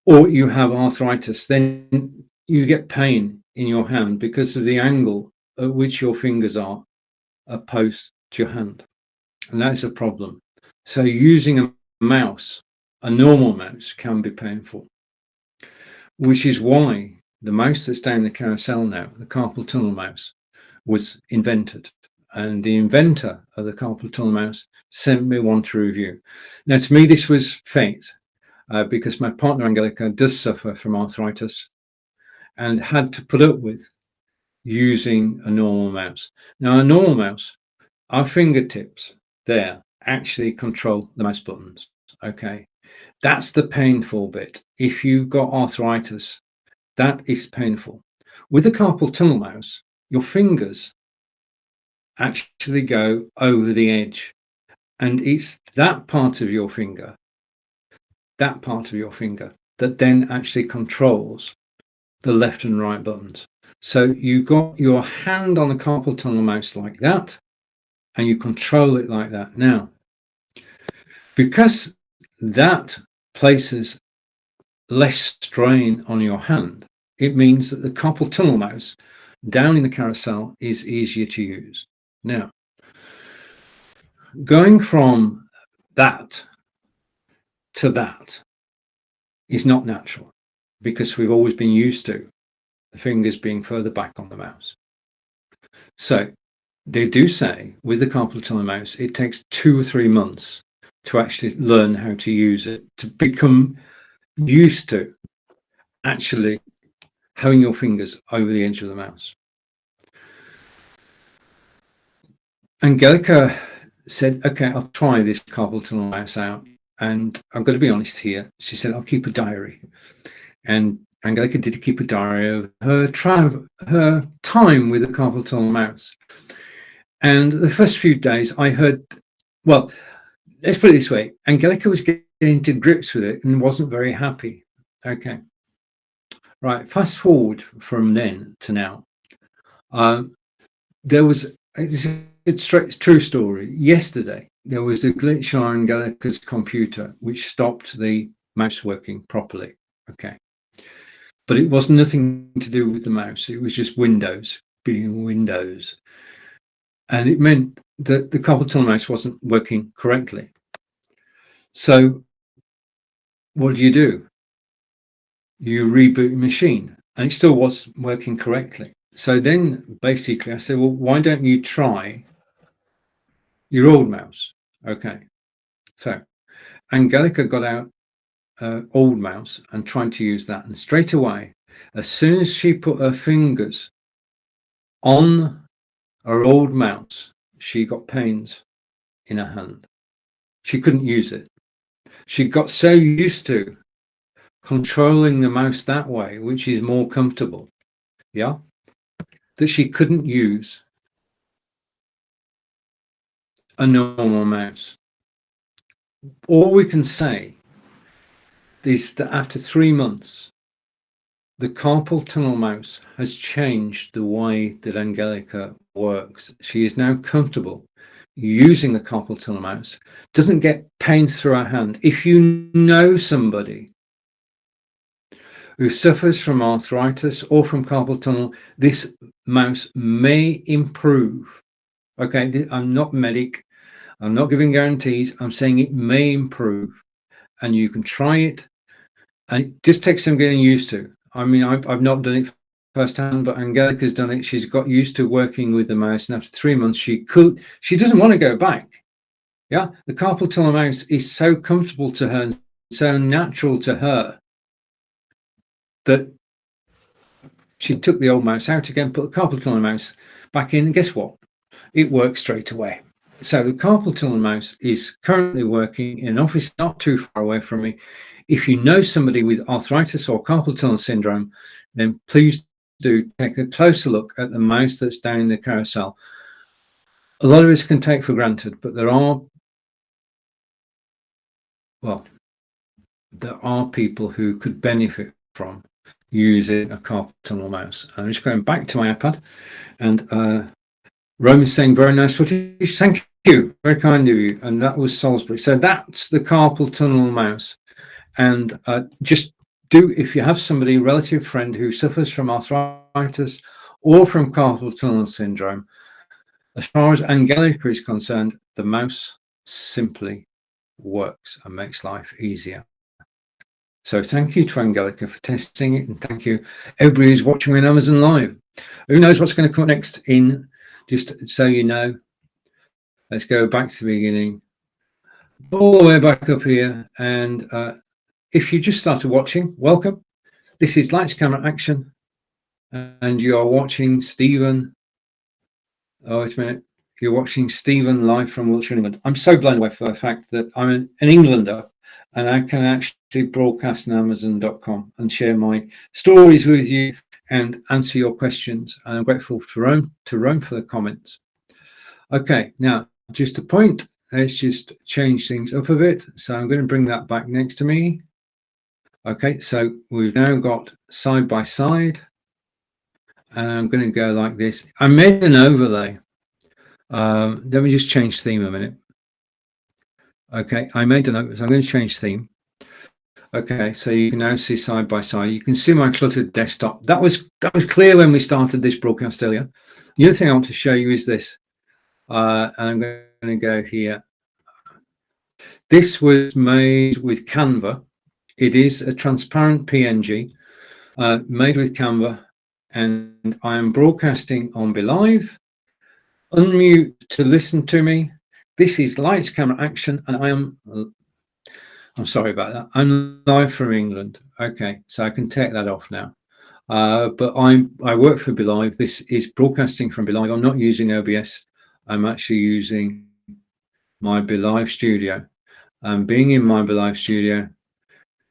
or you have arthritis, then you get pain in your hand because of the angle at which your fingers are opposed to your hand. And that's a problem. So using a mouse, a normal mouse, can be painful, which is why the mouse that's down the carousel now, the carpal tunnel mouse, was invented. And the inventor of the carpal tunnel mouse sent me one to review. Now, to me, this was fate, because my partner Angelica does suffer from arthritis and had to put up with using a normal mouse. Now, a normal mouse, our fingertips there actually control the mouse buttons. Okay, that's the painful bit. If you've got arthritis, that is painful. With a carpal tunnel mouse, your fingers actually go over the edge, and it's that part of your finger that then actually controls the left and right buttons. So you've got your hand on the carpal tunnel mouse like that, and you control it like that. Now, because that places less strain on your hand, it means that the carpal tunnel mouse down in the carousel is easier to use. Now, going from that to that is not natural, because we've always been used to the fingers being further back on the mouse. So they do say with the carpal tunnel mouse, it takes 2 or 3 months to actually learn how to use it, to become used to actually having your fingers over the edge of the mouse. Angelica said, okay, I'll try this carpal tunnel mouse out. And I'm going to be honest here. She said, I'll keep a diary. And Angelica did keep a diary of her time with the carpal tunnel mouse. And the first few days I heard, well, let's put it this way. Angelica was getting to grips with it and wasn't very happy. Okay. Right. Fast forward from then to now. There was, it's a true story. Yesterday, there was a glitch on Angelica's computer which stopped the mouse working properly. Okay. But it was nothing to do with the mouse. It was just Windows being Windows. And it meant that the carpal tunnel mouse wasn't working correctly. So what do? You reboot your machine, and it still wasn't working correctly. So then basically I said, well, why don't you try your old mouse? Okay. So Angelica got out old mouse and tried to use that. And straight away, as soon as she put her fingers on her old mouse, she got pains in her hand. She couldn't use it. She got so used to controlling the mouse that way, which is more comfortable, yeah, that she couldn't use a normal mouse. All we can say is that after 3 months, the carpal tunnel mouse has changed the way that Angelica works. She is now comfortable using the carpal tunnel mouse, doesn't get pains through her hand. If you know somebody who suffers from arthritis or from carpal tunnel, this mouse may improve. Okay, I'm not medic, I'm not giving guarantees, I'm saying it may improve, and you can try it, and it just takes some getting used to. I mean, I've not done it firsthand, but Angelica's done it. She's got used to working with the mouse, and after 3 months she doesn't want to go back. Yeah, the carpal tunnel mouse is so comfortable to her and so natural to her that she took the old mouse out again, put the carpal tunnel mouse back in, and guess what? It works straight away. So the carpal tunnel mouse is currently working in an office not too far away from me. If you know somebody with arthritis or carpal tunnel syndrome, then please do take a closer look at the mouse that's down in the carousel. A lot of us can take for granted, but there are people who could benefit from using a carpal tunnel mouse. I'm just going back to my iPad, and Roman's saying very nice footage. Thank you, very kind of you. And that was Salisbury. So that's the carpal tunnel mouse. And just do, if you have somebody, relative friend who suffers from arthritis or from carpal tunnel syndrome, as far as Angelica is concerned, the mouse simply works and makes life easier. So thank you to Angelica for testing it, and thank you everybody who's watching on Amazon Live. Who knows what's going to come next in, just so you know. Let's go back to the beginning, all the way back up here, and if you just started watching, welcome. This is Lights Camera Action, and you are watching Stephen. Oh, wait a minute. You're watching Stephen live from Wiltshire, England. I'm so blown away for the fact that I'm an Englander, and I can actually broadcast on Amazon.com and share my stories with you and answer your questions. And I'm grateful to Rome for the comments. Okay, now just a point. Let's just change things up a bit. So I'm going to bring that back next to me. Okay, so we've now got side by side, and I'm going to go like this. I made an overlay. Let me just change theme a minute. Okay, I made an overlay, so I'm going to change theme. Okay, so you can now see side by side. You can see my cluttered desktop. That was clear when we started this broadcast earlier. The other thing I want to show you is this, and I'm going to go here. This was made with Canva. It is a transparent PNG made with Canva, and I am broadcasting on BeLive. Unmute to listen to me. This is Lights Camera Action, and I'm sorry about that. I'm live from England. Okay, so I can take that off now. But I work for BeLive. This is broadcasting from BeLive. I'm not using OBS. I'm actually using my BeLive studio. Being in my BeLive studio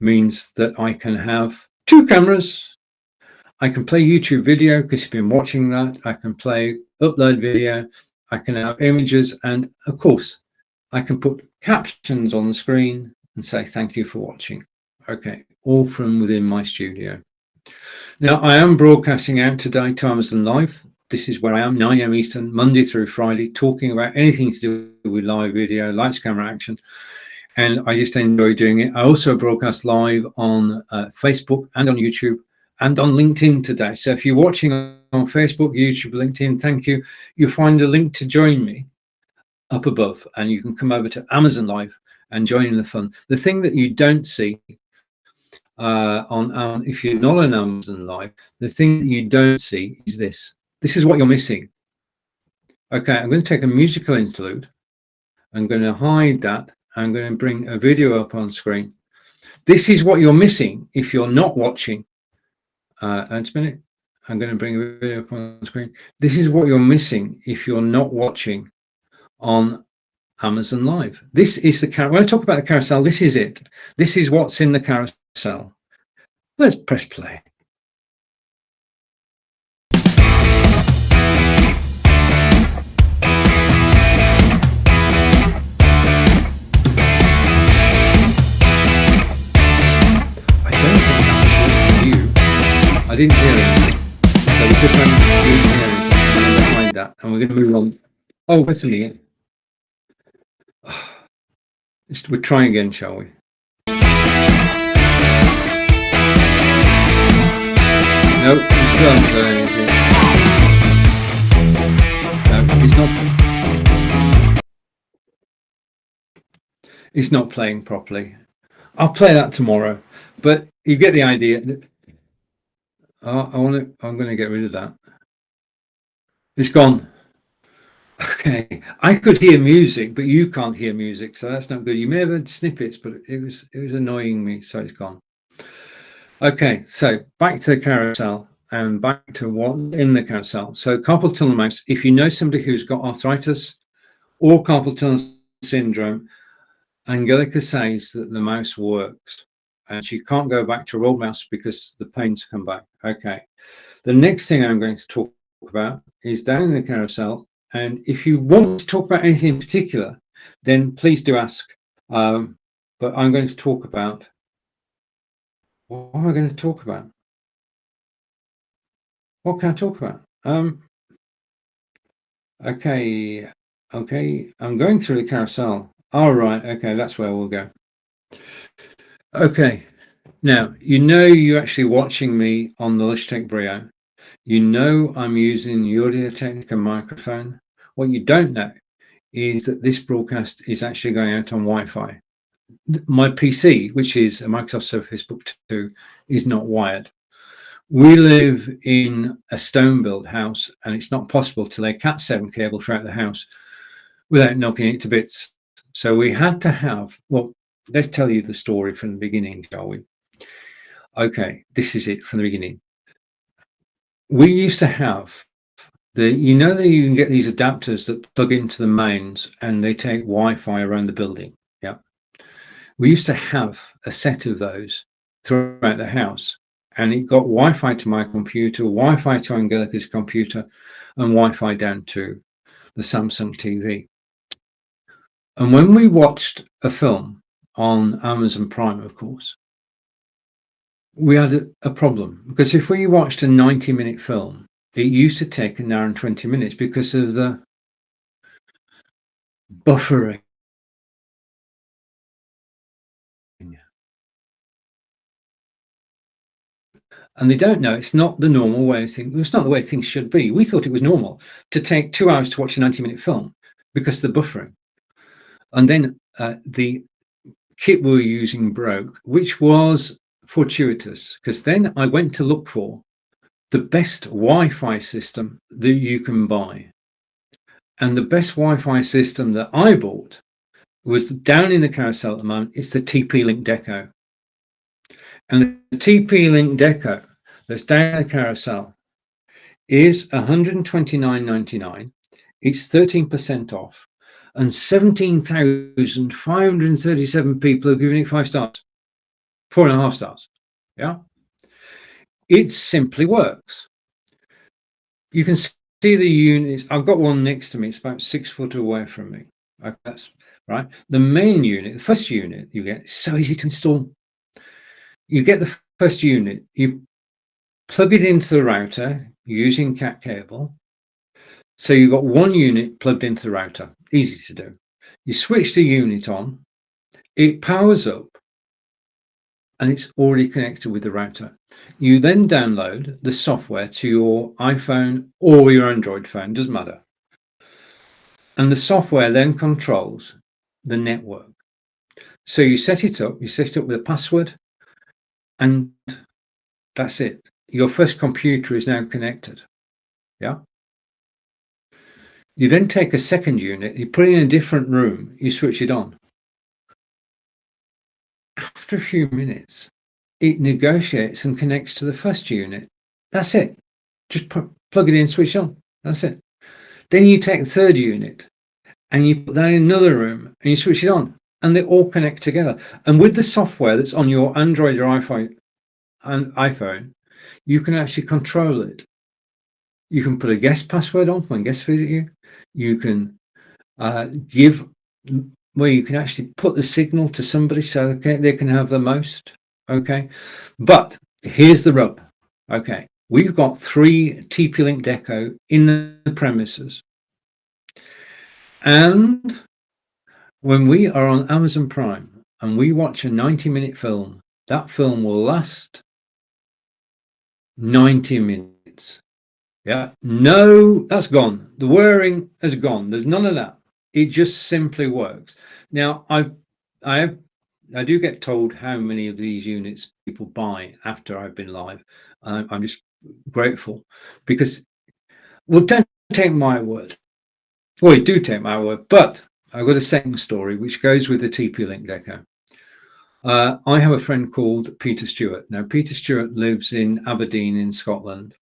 means that I can have 2 cameras. I can play YouTube video because you've been watching that. I can upload video. I can have images, and of course, I can put captions on the screen and say thank you for watching. Okay, all from within my studio. Now I am broadcasting out today to Amazon Live. This is where I am, 9 a.m. Eastern, Monday through Friday, talking about anything to do with live video, lights, camera, action. And I just enjoy doing it. I also broadcast live on Facebook and on YouTube and on LinkedIn today. So if you're watching on Facebook, YouTube, LinkedIn, thank you. You'll find a link to join me up above, and you can come over to Amazon Live and join in the fun. The thing that you don't see if you're not on Amazon Live, the thing that you don't see is this. This is what you're missing. Okay, I'm going to take a musical interlude. I'm going to hide that. I'm going to bring a video up on screen. This is what you're missing if you're not watching. Just a minute. I'm going to bring a video up on screen. This is what you're missing if you're not watching on Amazon Live. This is the when I talk about the carousel, this is it. This is what's in the carousel. Let's press play. I didn't hear it. So we just went behind that, and we're going to move on. Oh, wait a minute. We'll try again, shall we? No, we still haven't done anything. No, it's not playing properly. I'll play that tomorrow, but you get the idea. I'm going to get rid of that. It's gone. Okay, I could hear music, but you can't hear music, so that's not good. You may have had snippets, but it was annoying me, so it's gone. Okay, so back to the carousel and back to what's in the carousel. So carpal tunnel mouse. If you know somebody who's got arthritis or carpal tunnel syndrome, Angelica says that the mouse works, and she can't go back to her old mouse because the pains come back. Okay, the next thing I'm going to talk about is down in the carousel, and if you want to talk about anything in particular, then please do ask. But I'm going to talk about, what am I going to talk about? What can I talk about? Okay, I'm going through the carousel. All right, okay, that's where we'll go. Okay, now, you know you're actually watching me on the Logitech Brio. You know I'm using the Audio Technica microphone. What you don't know is that this broadcast is actually going out on Wi-Fi. My PC, which is a Microsoft Surface Book 2, is not wired. We live in a stone-built house, and it's not possible to lay Cat7 cable throughout the house without knocking it to bits. So we had to have, well, let's tell you the story from the beginning, shall we? Okay, this is it from the beginning. We used to have you know that you can get these adapters that plug into the mains and they take Wi-Fi around the building. Yeah. We used to have a set of those throughout the house, and it got Wi-Fi to my computer, Wi-Fi to Angelica's computer, and Wi-Fi down to the Samsung TV. And when we watched a film on Amazon Prime, of course, we had a problem, because if we watched a 90-minute film, it used to take an hour and 20 minutes because of the buffering. And they don't know, it's not the normal way of thinking. It's not the way things should be. We thought it was normal to take 2 hours to watch a 90-minute film because of the buffering. And then the kit we were using broke, which was fortuitous, because then I went to look for the best Wi-Fi system that you can buy. And the best Wi-Fi system that I bought was down in the carousel at the moment. It's the TP-Link Deco. And the TP-Link Deco that's down in the carousel is $129.99. It's 13% off. And 17,537 people have given it 5 stars, 4.5 stars. Yeah. It simply works. You can see the units. I've got one next to me. It's about 6 foot away from me. Okay, that's right. The main unit, the first unit you get, is so easy to install. You get the first unit, you plug it into the router using cat cable, So you've got one unit plugged into the router, easy to do. You switch the unit on, it powers up, and it's already connected with the router. You then download the software to your iPhone or your Android phone, doesn't matter. And the software then controls the network. So you set it up with a password, and that's it. Your first computer is now connected. Yeah. You then take a second unit, you put it in a different room, you switch it on. After a few minutes, it negotiates and connects to the first unit. That's it. Just plug it in, switch on. That's it. Then you take the third unit and you put that in another room and you switch it on, and they all connect together. And with the software that's on your Android or iPhone, you can actually control it. You can put a guest password on when guests visit you. You can give where you can actually put the signal to somebody so they can have the most. Okay, but here's the rub. Okay, we've got 3 TP-Link Deco in the premises, and when we are on Amazon Prime and we watch a 90-minute film, that film will last 90 minutes. Yeah, no, that's gone. The whirring has gone. There's none of that. It just simply works. Now, I do get told how many of these units people buy after I've been live. I'm just grateful because, well, don't take my word. Well, you do take my word, but I've got a second story which goes with the TP-Link Deco. I have a friend called Peter Stewart. Now, Peter Stewart lives in Aberdeen in Scotland.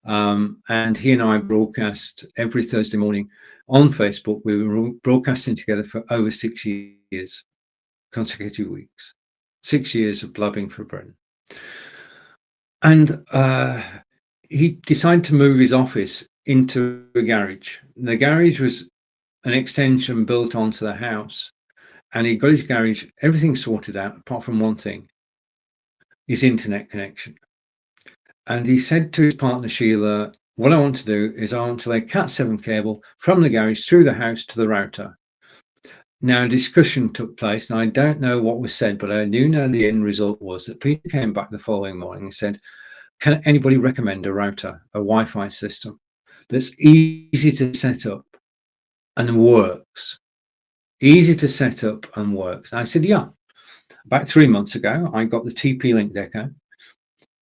And he and I broadcast every Thursday morning on Facebook. We were broadcasting together for over 6 years, consecutive weeks, 6 years of Blubbing for Britain. And he decided to move his office into a garage. The garage was an extension built onto the house, and he got his garage, everything sorted out apart from one thing, his internet connection. And he said to his partner, Sheila, what I want to do is I want to lay Cat7 cable from the garage through the house to the router. Now, a discussion took place, and I don't know what was said, but I do know the end result was that Peter came back the following morning and said, can anybody recommend a router, a Wi-Fi system that's easy to set up and works? Easy to set up and works. And I said, yeah. About 3 months ago, I got the TP-Link Deco.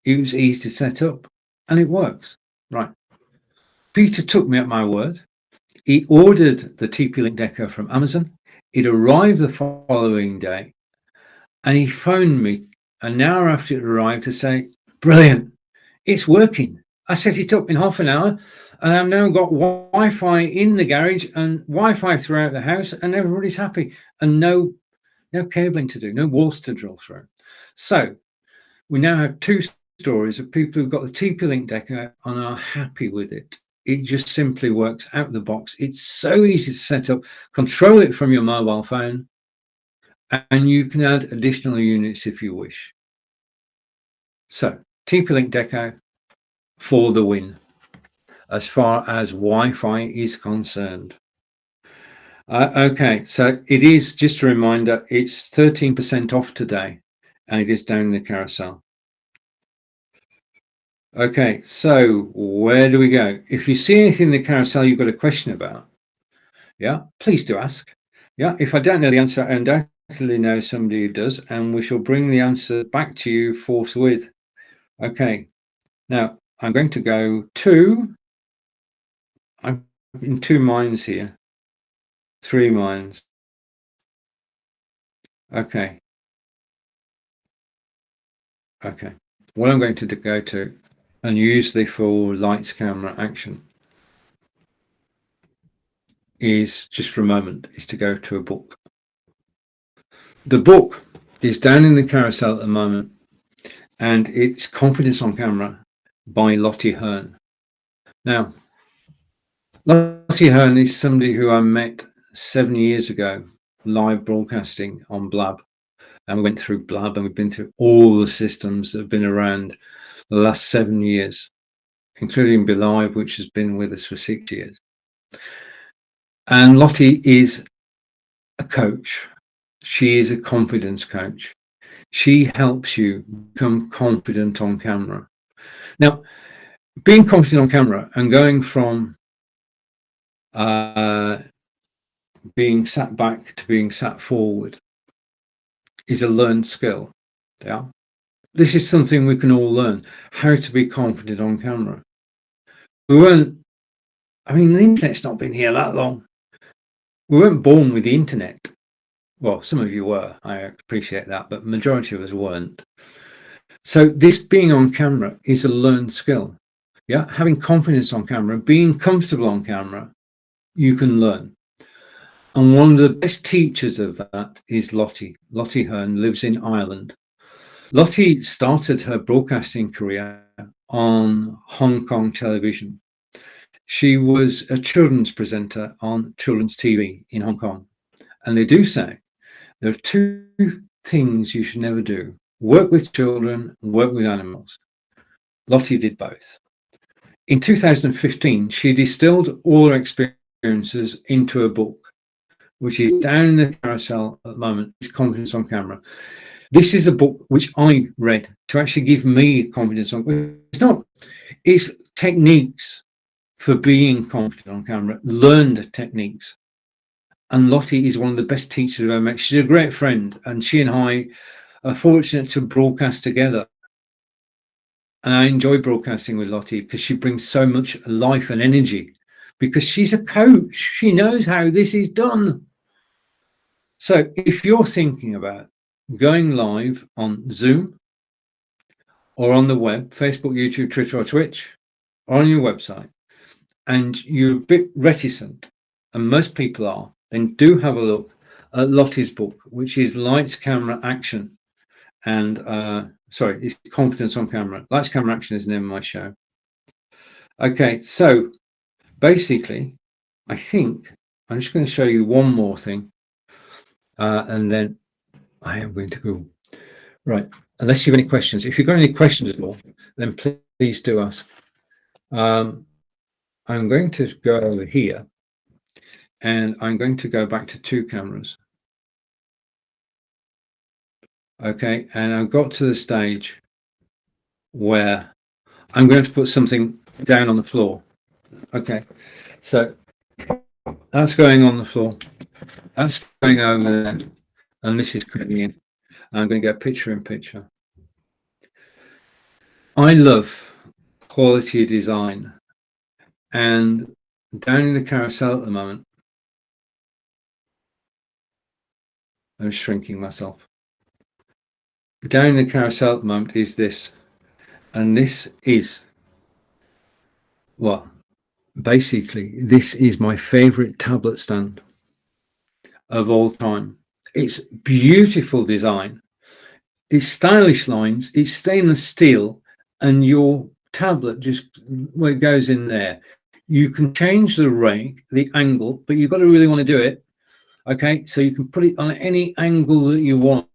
It was easy to set up and it works. Right. Peter took me at my word. He ordered the TP-Link Deco from Amazon. It arrived the following day, and he phoned me an hour after it arrived to say, brilliant, it's working. I set it up in half an hour, and I've now got Wi-Fi in the garage and Wi-Fi throughout the house, and everybody's happy, and no cabling to do, no walls to drill through. So we now have 2 stories of people who've got the TP-Link Deco and are happy with it. It just simply works out of the box. It's so easy to set up, control it from your mobile phone, and you can add additional units if you wish. So TP-Link Deco for the win as far as Wi-Fi is concerned. Okay, so it is, just a reminder, it's 13% off today, and it is down in the carousel. Okay, so where do we go? If you see anything in the carousel you've got a question about, yeah, please do ask. Yeah, if I don't know the answer, I undoubtedly know somebody who does, and we shall bring the answer back to you forthwith. Okay, now I'm going to go to, I'm in 2 minds here, 3 minds. Okay. Okay, what I'm going to go to, and usually for lights, camera, action, is just for a moment, is to go to a book. The book is down in the carousel at the moment, and it's Confidence on Camera by Lottie Hearn. Now, Lottie Hearn is somebody who I met 7 years ago, live broadcasting on Blab. And we went through Blab, and we've been through all the systems that have been around the last 7 years, including BeLive, which has been with us for 6 years. And Lottie is a coach. She is a confidence coach. She helps you become confident on camera. Now, being confident on camera and going from being sat back to being sat forward is a learned skill. Yeah. This is something we can all learn, how to be confident on camera. We weren't, I mean, the internet's not been here that long. We weren't born with the internet. Well, some of you were, I appreciate that, but majority of us weren't. So this being on camera is a learned skill. Yeah, having confidence on camera, being comfortable on camera, you can learn. And one of the best teachers of that is Lottie. Lottie Hearn lives in Ireland. Lottie started her broadcasting career on Hong Kong television. She was a children's presenter on children's TV in Hong Kong. And they do say there are two things you should never do: work with children and work with animals. Lottie did both. In 2015, she distilled all her experiences into a book, which is down in the carousel at the moment. It's Confidence on Camera. This is a book which I read to actually give me confidence on. It's techniques for being confident on camera, learned techniques. And Lottie is one of the best teachers I've ever met. She's a great friend, and she and I are fortunate to broadcast together. And I enjoy broadcasting with Lottie because she brings so much life and energy, because she's a coach. She knows how this is done. So if you're thinking about going live on Zoom or on the web, Facebook, YouTube, Twitter, or Twitch, or on your website, and you're a bit reticent, and most people are, then do have a look at Lottie's book, which is Lights, Camera, Action. And it's Confidence on Camera. Lights, Camera, Action is the name of my show. Okay, so basically, I think I'm just going to show you one more thing, and then I am going to go. Right, unless you have any questions. If you've got any questions at all, then please do ask. I'm going to go over here, and I'm going to go back to two cameras. Okay, and I've got to the stage where I'm going to put something down on the floor. Okay, so that's going on the floor. That's going over there, and this is coming in. I'm going to get picture in picture. I love quality design, and down in the carousel at the moment, I'm shrinking myself. Down in the carousel at the moment is this, and this is, well, basically, this is my favorite tablet stand of all time. It's beautiful design. It's stylish lines. It's stainless steel, and your tablet just, well, it goes in there. You can change the rake, the angle, but you've got to really want to do it. Okay, so you can put it on any angle that you want.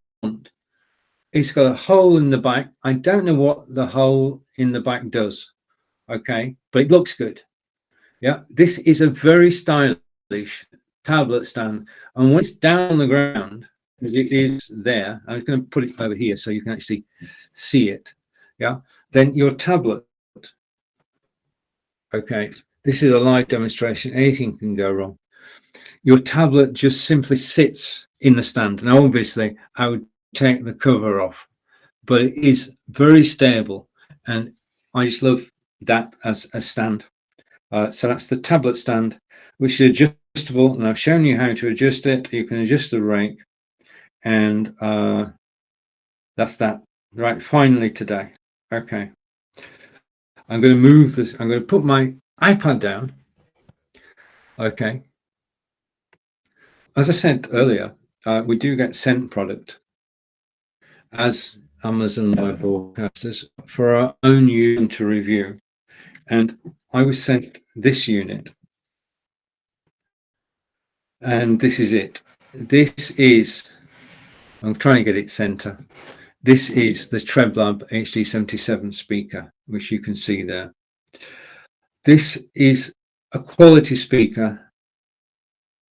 It's got a hole in the back. I don't know what the hole in the back does. Okay, but it looks good. Yeah, this is a very stylish tablet stand, and when it's down on the ground, as it is there, I'm going to put it over here so you can actually see it. Yeah, then your tablet. Okay, this is a live demonstration. Anything can go wrong. Your tablet just simply sits in the stand. Now, obviously, I would take the cover off, but it is very stable, and I just love that as a stand. So that's the tablet stand, which is adjustable, and I've shown you how to adjust it. You can adjust the rake, and that's that. Right, finally today. Okay, I'm going to move this. I'm going to put my iPad down. Okay. As I said earlier, we do get sent product as Amazon Live broadcasters for our own unit to review, and I was sent this unit, and this is it. This is, I'm trying to get it center. This is the TrebLab HD77 speaker, which you can see there. This is a quality speaker.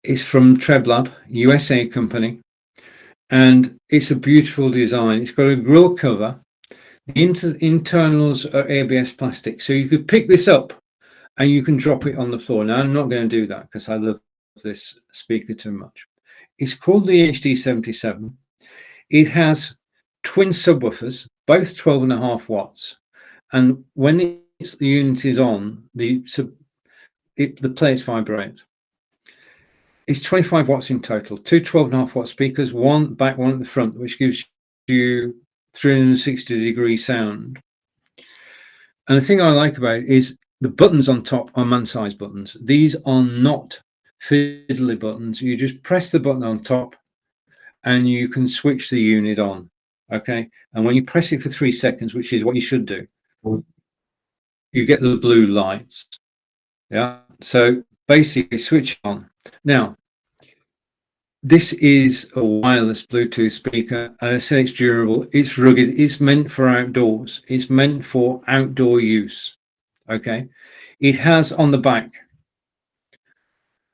It's from Treblab, USA company, and it's a beautiful design. It's got a grill cover. The internals are ABS plastic, so you could pick this up and you can drop it on the floor. Now, I'm not going to do that because I love this speaker too much. It's called the HD77. It has twin subwoofers, both 12.5 watts. And when the unit is on, the plates vibrate. It's 25 watts in total, two 12.5 watt speakers, one back, one at the front, which gives you 360-degree sound. And the thing I like about it is the buttons on top are man-size buttons. These are not fiddly buttons. You just press the button on top and you can switch the unit on. Okay. And when you press it for 3 seconds, which is what you should do, you get the blue lights. Yeah. So basically switch on. Now, this is a wireless Bluetooth speaker. I said it's durable, it's rugged, it's meant for outdoors, it's meant for outdoor use. Okay, it has on the back,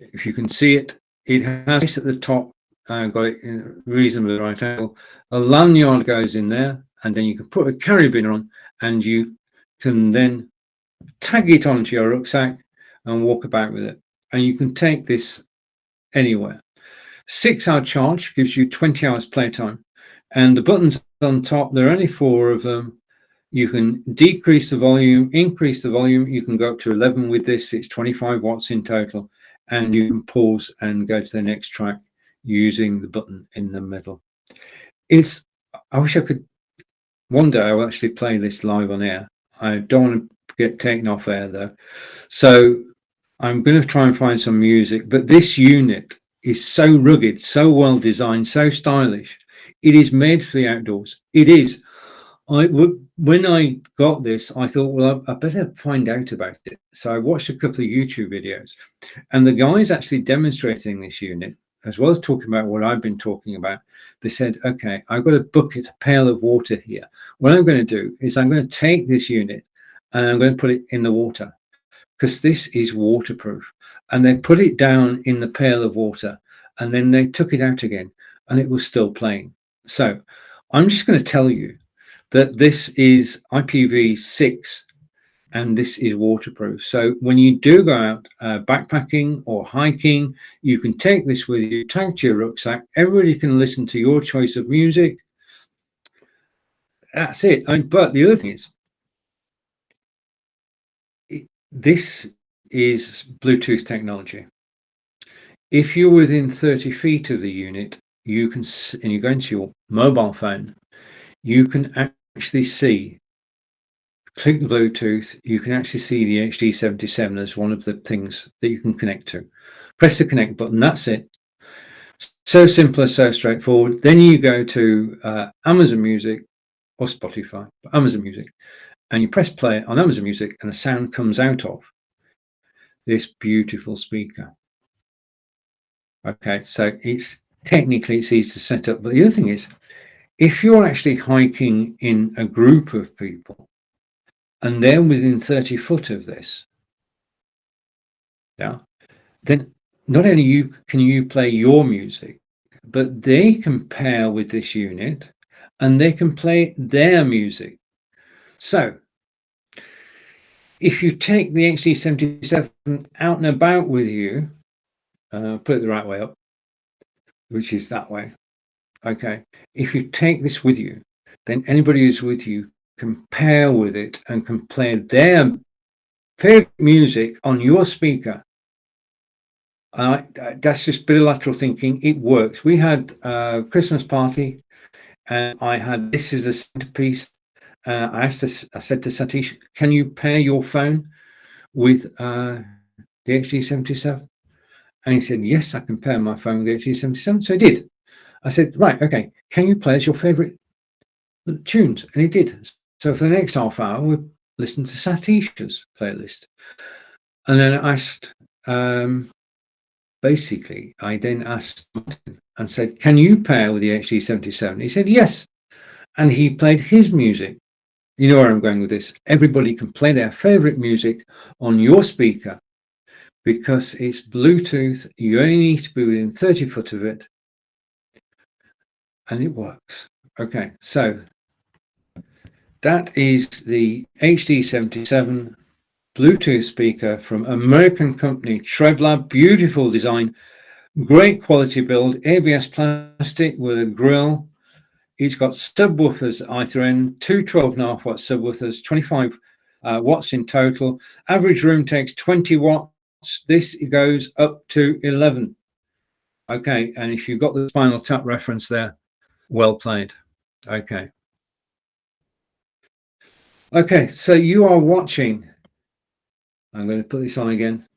if you can see it, it has at the top, I've got it in a reasonably right angle, a lanyard goes in there, and then you can put a carabiner on, and you can then tag it onto your rucksack and walk about with it. And you can take this anywhere. 6-hour charge gives you 20 hours playtime, and the buttons on top, there are only 4 of them. You can decrease the volume, increase the volume. You can go up to 11 with this. It's 25 watts in total, and you can pause and go to the next track using the button in the middle. I wish I could, one day I'll actually play this live on air. I don't want to get taken off air though, so I'm going to try and find some music. But this unit is so rugged, so well designed, so stylish. It is made for the outdoors. It is. When I got this, I thought, well, I better find out about it. So I watched a couple of YouTube videos, and the guys actually demonstrating this unit, as well as talking about what I've been talking about, they said, okay, I've got a bucket, a pail of water here. What I'm going to do is I'm going to take this unit and I'm going to put it in the water, because this is waterproof. And they put it down in the pail of water, and then they took it out again, and it was still playing. So I'm just going to tell you that this is IPv6 and this is waterproof. So when you do go out backpacking or hiking, you can take this with you, tag to your rucksack. Everybody can listen to your choice of music. That's it. But the other thing is, this is Bluetooth technology. If you're within 30 feet of the unit, you can, and you go into your mobile phone, you can actually see, click the Bluetooth, you can actually see the HD77 as one of the things that you can connect to. Press the connect button, that's it. So simple, so straightforward. Then you go to Amazon Music or Spotify, Amazon Music, and you press play on Amazon Music, and the sound comes out of this beautiful speaker. Okay, so it's technically it's easy to set up, but the other thing is, if you're actually hiking in a group of people and they're within 30 foot of this, yeah, then not only can you play your music, but they can pair with this unit and they can play their music. So if you take the HD77 out and about with you, put it the right way up, which is that way. Okay, if you take this with you, then anybody who's with you can pair with it and can play their favorite music on your speaker. That's just bilateral thinking. It works. We had a Christmas party, and I had this as a centerpiece. I said to Satish, "Can you pair your phone with the HD77?" And he said, "Yes, I can pair my phone with the HD77." So I did. I said, "Right, okay, can you play as your favorite tunes?" And he did. So for the next half hour, we listened to Satish's playlist. And then I asked, basically, I then asked Martin and said, "Can you pair with the HD77?" He said, "Yes." And he played his music. You know where I'm going with this. Everybody can play their favorite music on your speaker because it's Bluetooth. You only need to be within 30 foot of it, and it works. Okay, so that is the HD77 Bluetooth speaker from American company Treblab. Beautiful design, great quality build, ABS plastic with a grill. It's got subwoofers at either end, two 12.5 watt subwoofers, 25 watts in total. Average room takes 20 watts. This goes up to 11. Okay, and if you've got the Spinal Tap reference there, well played. Okay. Okay, so you are watching, I'm going to put this on again.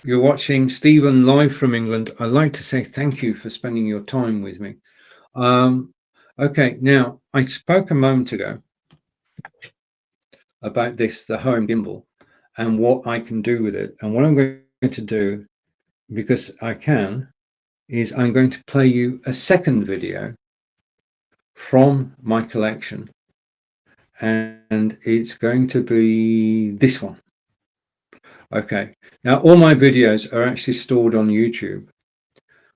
You're watching Stephen live from England. I'd like to say thank you for spending your time with me. Okay, now I spoke a moment ago about this, the home gimbal, and what I can do with it. And what I'm going to do, because I can, is I'm going to play you a second video from my collection. And it's going to be this one. Okay, now all my videos are actually stored on YouTube,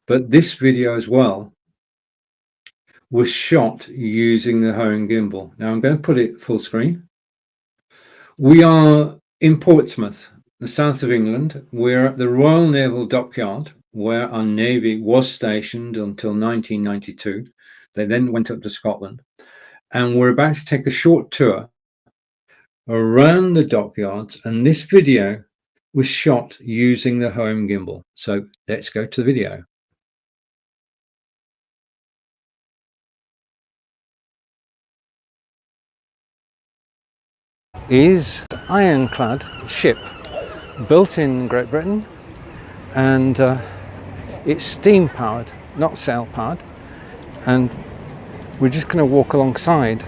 but this video as well was shot using the home gimbal. Now I'm going to put it full screen. We are in Portsmouth, the south of England. We're at the Royal Naval Dockyard, where our Navy was stationed until 1992. They then went up to Scotland. And we're about to take a short tour around the dockyards. And this video was shot using the home gimbal. So let's go to the video. Is ironclad ship built in Great Britain, and it's steam powered, not sail powered, and we're just going to walk alongside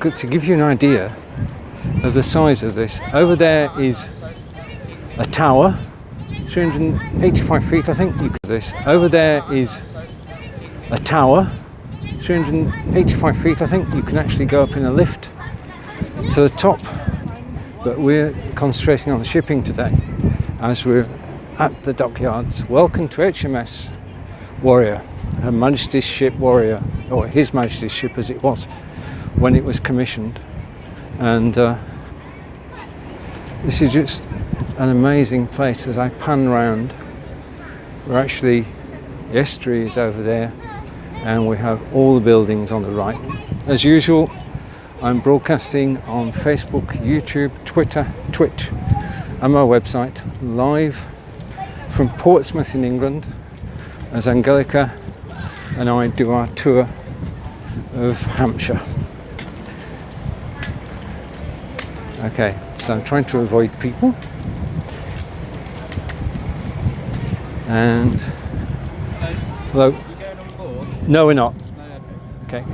to give you an idea of the size of this. Over there is a tower, 385 feet I think. Over there is a tower, 385 feet I think. You can actually go up in a lift to the top, but we're concentrating on the shipping today as we're at the dockyards. Welcome to HMS Warrior, Her Majesty's ship Warrior, or His Majesty's ship as it was when it was commissioned. And this is just an amazing place. As I pan round, we're actually, the estuary is over there, and we have all the buildings on the right. As usual, I'm broadcasting on Facebook, YouTube, Twitter, Twitch, and my website, live from Portsmouth in England, as Angelica and I do our tour of Hampshire. Okay, so I'm trying to avoid people. And hello. Are you going on board? No, we're not. No, Okay.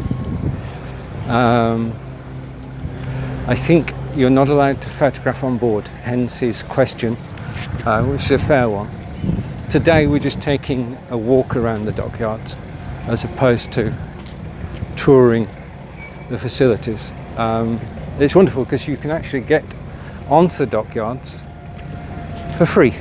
I think you're not allowed to photograph on board, hence his question, which is a fair one. Today we're just taking a walk around the dockyards as opposed to touring the facilities. It's wonderful because you can actually get onto the dockyards for free.